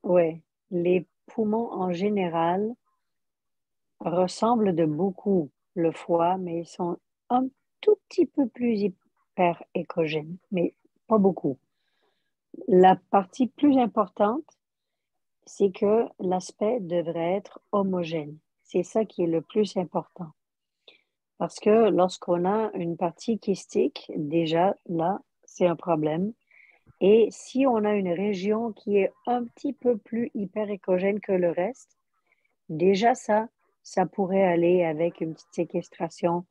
oui, les poumons en général ressemblent de beaucoup le foie, mais ils sont un tout petit peu plus hyper échogènes, mais pas beaucoup. La partie plus importante, c'est que l'aspect devrait être homogène. C'est ça qui est le plus important. Parce que lorsqu'on a une partie kystique, déjà là, c'est un problème. Et si on a une région qui est un petit peu plus hyperéchogène que le reste, déjà ça pourrait aller avec une petite séquestration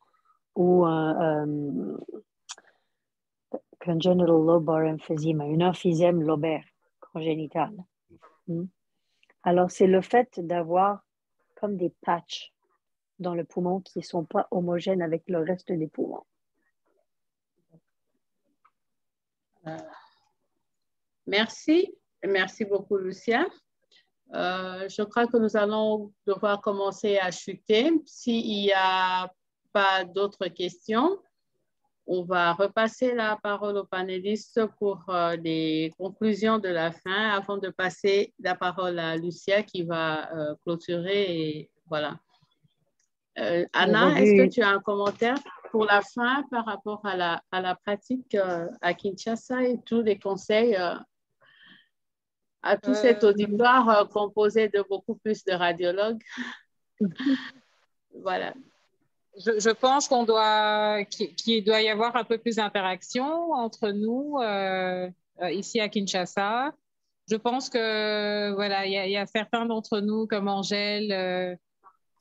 ou un congenital lobar emphysema, une emphysème lobaire. congénitale. Alors, c'est le fait d'avoir comme des patchs dans le poumon qui ne sont pas homogènes avec le reste des poumons. Merci. Merci beaucoup, Lucia. Je crois que nous allons devoir commencer à chuter. S'il n'y a pas d'autres questions, on va repasser la parole aux panélistes pour les conclusions de la fin avant de passer la parole à Lucia qui va clôturer. Et voilà. Anna, est-ce que tu as un commentaire pour la fin par rapport à la pratique à Kinshasa et tous les conseils à tout cet auditoire composé de beaucoup plus de radiologues? Voilà. Je pense qu'il doit y avoir un peu plus d'interaction entre nous ici à Kinshasa. Je pense que voilà, il y a certains d'entre nous comme Angèle,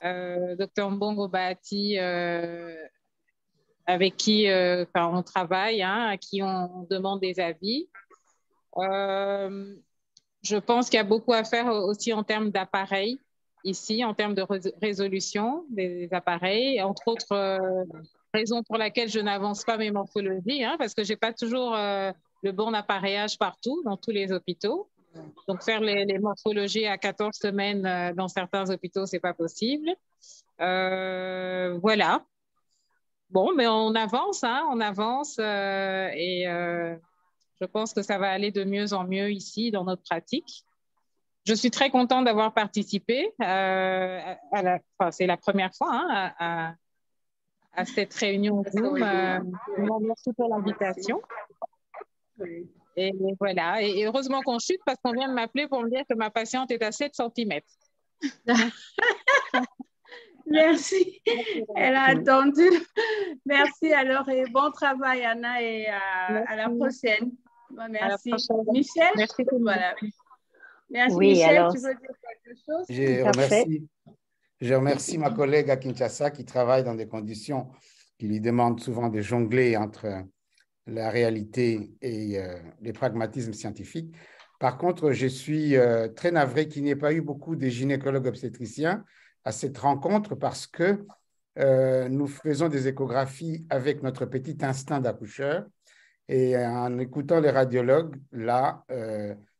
Dr Mbongo Bahati, avec qui on travaille, hein, à qui on demande des avis. Je pense qu'il y a beaucoup à faire aussi en termes d'appareils ici, en termes de résolution des appareils, entre autres raisons pour lesquelles je n'avance pas mes morphologies, hein, parce que je n'ai pas toujours le bon appareillage partout, dans tous les hôpitaux. Donc, faire les morphologies à 14 semaines dans certains hôpitaux, ce n'est pas possible. Voilà. Bon, mais on avance, hein, on avance et je pense que ça va aller de mieux en mieux ici dans notre pratique. Je suis très contente d'avoir participé. C'est la première fois hein, à cette réunion Zoom. Merci pour l'invitation. Et voilà. Et heureusement qu'on chute parce qu'on vient de m'appeler pour me dire que ma patiente est à 7 cm. Merci. Elle a attendu. Merci alors et bon travail, Anna, et à la prochaine. Merci. Michel? Merci. Voilà. Merci, oui, Michel. Alors, tu veux dire quelque chose? Je remercie ma collègue à Kinshasa qui travaille dans des conditions qui lui demandent souvent de jongler entre la réalité et les pragmatismes scientifiques. Par contre, je suis très navré qu'il n'y ait pas eu beaucoup de gynécologues obstétriciens à cette rencontre parce que nous faisons des échographies avec notre petit instinct d'accoucheur et en écoutant les radiologues, là,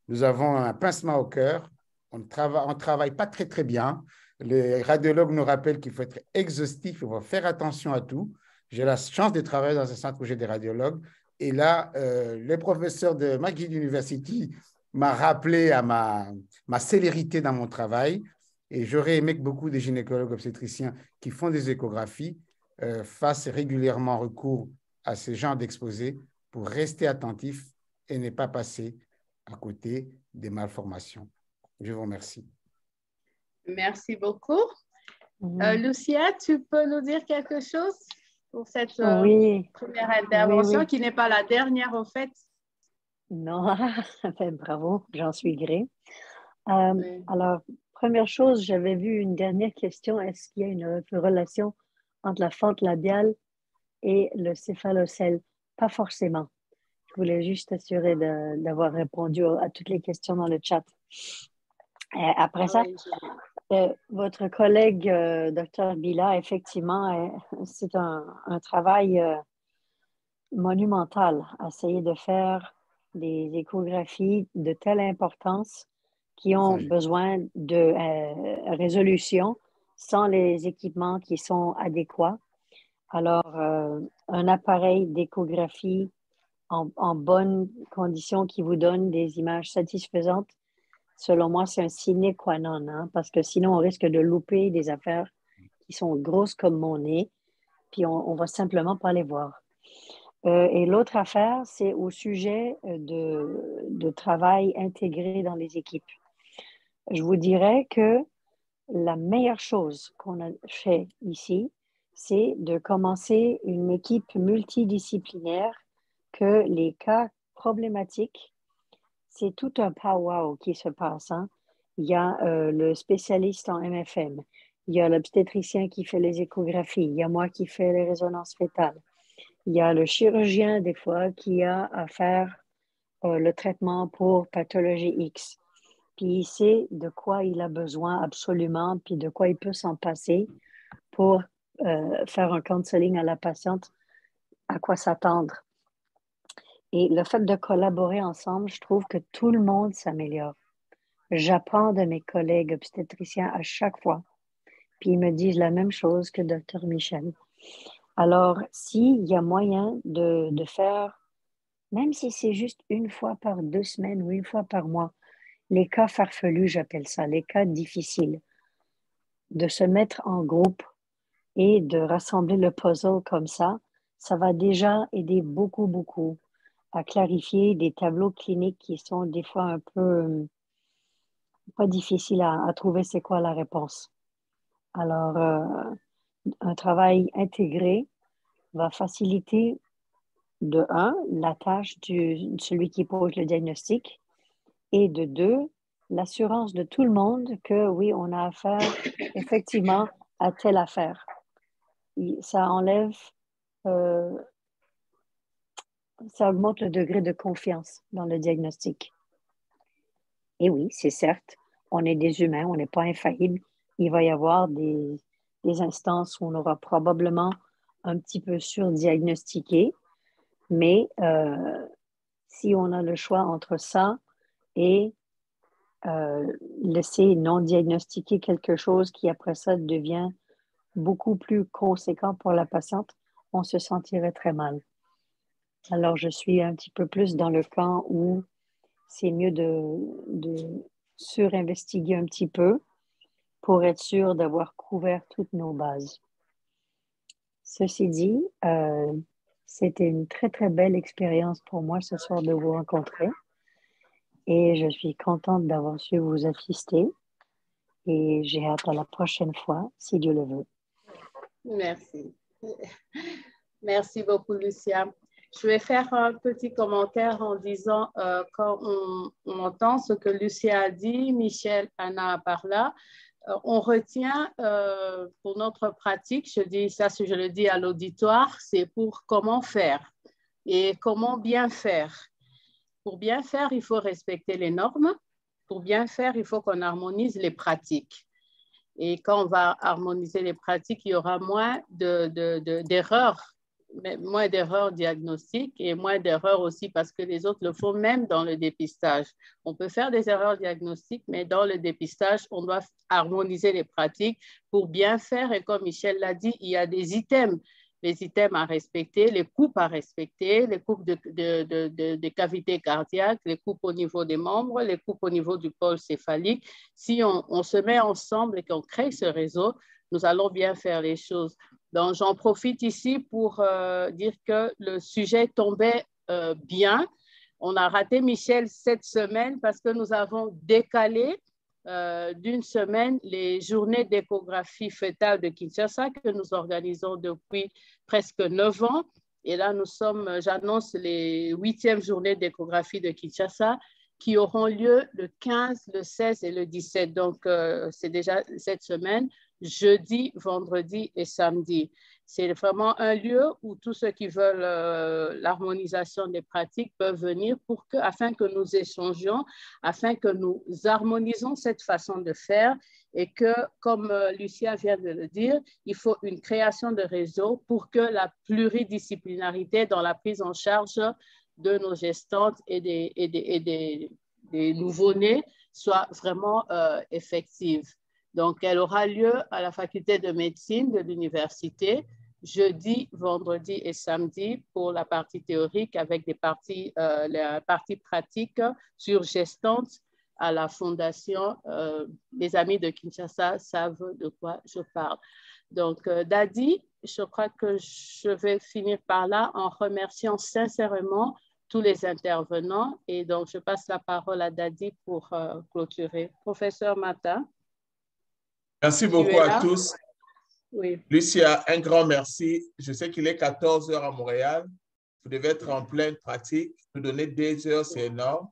nous avons un pincement au cœur. On ne travaille pas très, très bien. Les radiologues nous rappellent qu'il faut être exhaustif, il faut faire attention à tout. J'ai la chance de travailler dans un centre où j'ai des radiologues. Et là, le professeur de McGill University m'a rappelé à ma célérité dans mon travail. Et j'aurais aimé que beaucoup de gynécologues obstétriciens qui font des échographies fassent régulièrement recours à ce genre d'exposés pour rester attentifs et ne pas passer à côté des malformations. Je vous remercie. Merci beaucoup. Lucia, tu peux nous dire quelque chose pour cette première intervention qui n'est pas la dernière au fait? Non, bravo, j'en suis gré. Alors, première chose, j'avais vu une dernière question. Est-ce qu'il y a une relation entre la fente labiale et le céphalocèle? Pas forcément. Je voulais juste assurer d'avoir répondu à toutes les questions dans le chat. Après ça, votre collègue, Dr Bila, effectivement, c'est un travail monumental, essayer de faire des échographies de telle importance qui ont besoin de résolution sans les équipements qui sont adéquats. Alors, un appareil d'échographie en bonnes conditions qui vous donne des images satisfaisantes, selon moi, c'est un sine qua non, hein, parce que sinon, on risque de louper des affaires qui sont grosses comme mon nez, puis on ne va simplement pas les voir. Et l'autre affaire, c'est au sujet de travail intégré dans les équipes. Je vous dirais que la meilleure chose qu'on a fait ici, c'est de commencer une équipe multidisciplinaire que les cas problématiques, c'est tout un powwow qui se passe. Hein. Il y a le spécialiste en MFM, il y a l'obstétricien qui fait les échographies, il y a moi qui fais les résonances fétales. Il y a le chirurgien, des fois, qui a à faire le traitement pour pathologie X. Puis il sait de quoi il a besoin absolument, puis de quoi il peut s'en passer pour faire un counseling à la patiente, à quoi s'attendre. Et le fait de collaborer ensemble, je trouve que tout le monde s'améliore. J'apprends de mes collègues obstétriciens à chaque fois, puis ils me disent la même chose que Dr. Michel. Alors, s'il y a moyen de faire, même si c'est juste une fois par 2 semaines ou une fois par mois, les cas farfelus, j'appelle ça, les cas difficiles, de se mettre en groupe et de rassembler le puzzle comme ça va déjà aider beaucoup, beaucoup à clarifier des tableaux cliniques qui sont des fois un peu pas difficiles à trouver c'est quoi la réponse. Alors, un travail intégré va faciliter de un, la tâche de celui qui pose le diagnostic et de deux, l'assurance de tout le monde que oui, on a affaire effectivement à telle affaire. Ça enlève, ça augmente le degré de confiance dans le diagnostic. Et oui, c'est certes, on est des humains, on n'est pas infaillible. Il va y avoir des instances où on aura probablement un petit peu surdiagnostiqué, mais si on a le choix entre ça et laisser non diagnostiquer quelque chose qui après ça devient beaucoup plus conséquent pour la patiente, on se sentirait très mal. Alors, je suis un petit peu plus dans le camp où c'est mieux de surinvestiguer un petit peu pour être sûr d'avoir couvert toutes nos bases. Ceci dit, c'était une très, très belle expérience pour moi ce soir de vous rencontrer et je suis contente d'avoir su vous assister et j'ai hâte à la prochaine fois, si Dieu le veut. Merci. Merci beaucoup, Lucia. Je vais faire un petit commentaire en disant, quand on entend ce que Lucia a dit, Michel, Anna Parla, on retient pour notre pratique, je dis ça, je le dis à l'auditoire, c'est pour comment faire et comment bien faire. Pour bien faire, il faut respecter les normes. Pour bien faire, il faut qu'on harmonise les pratiques. Et quand on va harmoniser les pratiques, il y aura moins d'erreurs, moins d'erreurs diagnostiques et moins d'erreurs aussi parce que les autres le font même dans le dépistage. On peut faire des erreurs diagnostiques, mais dans le dépistage, on doit harmoniser les pratiques pour bien faire. Et comme Michel l'a dit, il y a des items. Les items à respecter, les coupes à respecter, les coupes de cavités cardiaques, les coupes au niveau des membres, les coupes au niveau du pôle céphalique. Si on se met ensemble et qu'on crée ce réseau, nous allons bien faire les choses. Donc, j'en profite ici pour dire que le sujet tombait bien. On a raté Michel cette semaine parce que nous avons décalé d'une semaine les journées d'échographie fœtale de Kinshasa que nous organisons depuis presque 9 ans. Et là, j'annonce les 8e journées d'échographie de Kinshasa qui auront lieu le 15, le 16 et le 17. Donc, c'est déjà cette semaine, jeudi, vendredi et samedi. C'est vraiment un lieu où tous ceux qui veulent l'harmonisation des pratiques peuvent venir afin que nous échangions, afin que nous harmonisons cette façon de faire et que, comme Lucia vient de le dire, il faut une création de réseau pour que la pluridisciplinarité dans la prise en charge de nos gestantes et des nouveau-nés soit vraiment effective. Donc, elle aura lieu à la faculté de médecine de l'université, jeudi, vendredi et samedi pour la partie théorique avec la partie pratique sur gestantes à la fondation. Les amis de Kinshasa savent de quoi je parle. Donc, Dadi, je crois que je vais finir par là en remerciant sincèrement tous les intervenants. Et donc, je passe la parole à Dadi pour clôturer. Professeur Mata. Merci beaucoup à tous. Oui. Lucia, un grand merci. Je sais qu'il est 14 heures à Montréal. Vous devez être en pleine pratique. Nous donner 2 heures, c'est énorme.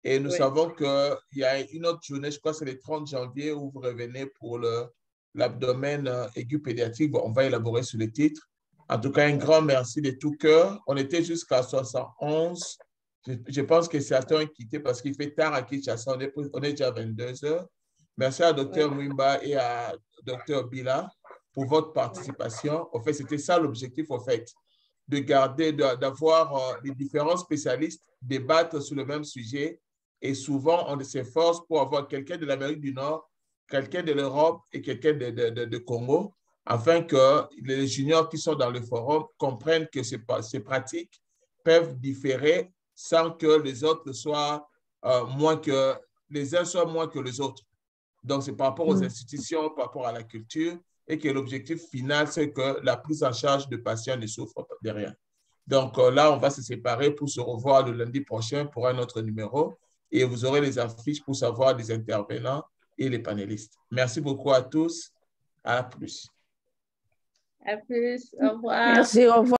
Et nous savons qu'il y a une autre journée, je crois que c'est le 30 janvier, où vous revenez pour l'abdomen aigu pédiatrique. Bon, on va élaborer sur le titre. En tout cas, un grand merci de tout cœur. On était jusqu'à 71 Je pense que certains ont quitté parce qu'il fait tard à Kinshasa. On est déjà à 22 heures. Merci à Dr. Mwimba et à Dr. Bila pour votre participation. En fait, c'était ça l'objectif, en fait, de garder, d'avoir les différents spécialistes débattre sur le même sujet. Et souvent, on s'efforce pour avoir quelqu'un de l'Amérique du Nord, quelqu'un de l'Europe et quelqu'un de Congo, afin que les juniors qui sont dans le forum comprennent que ces pratiques peuvent différer sans que les autres soient les uns soient moins que les autres. Donc, c'est par rapport aux institutions, par rapport à la culture, et que l'objectif final, c'est que la prise en charge de patients ne souffre de rien. Donc là, on va se séparer pour se revoir le lundi prochain pour un autre numéro, et vous aurez les affiches pour savoir les intervenants et les panélistes. Merci beaucoup à tous. À plus. À plus. Au revoir. Merci, au revoir.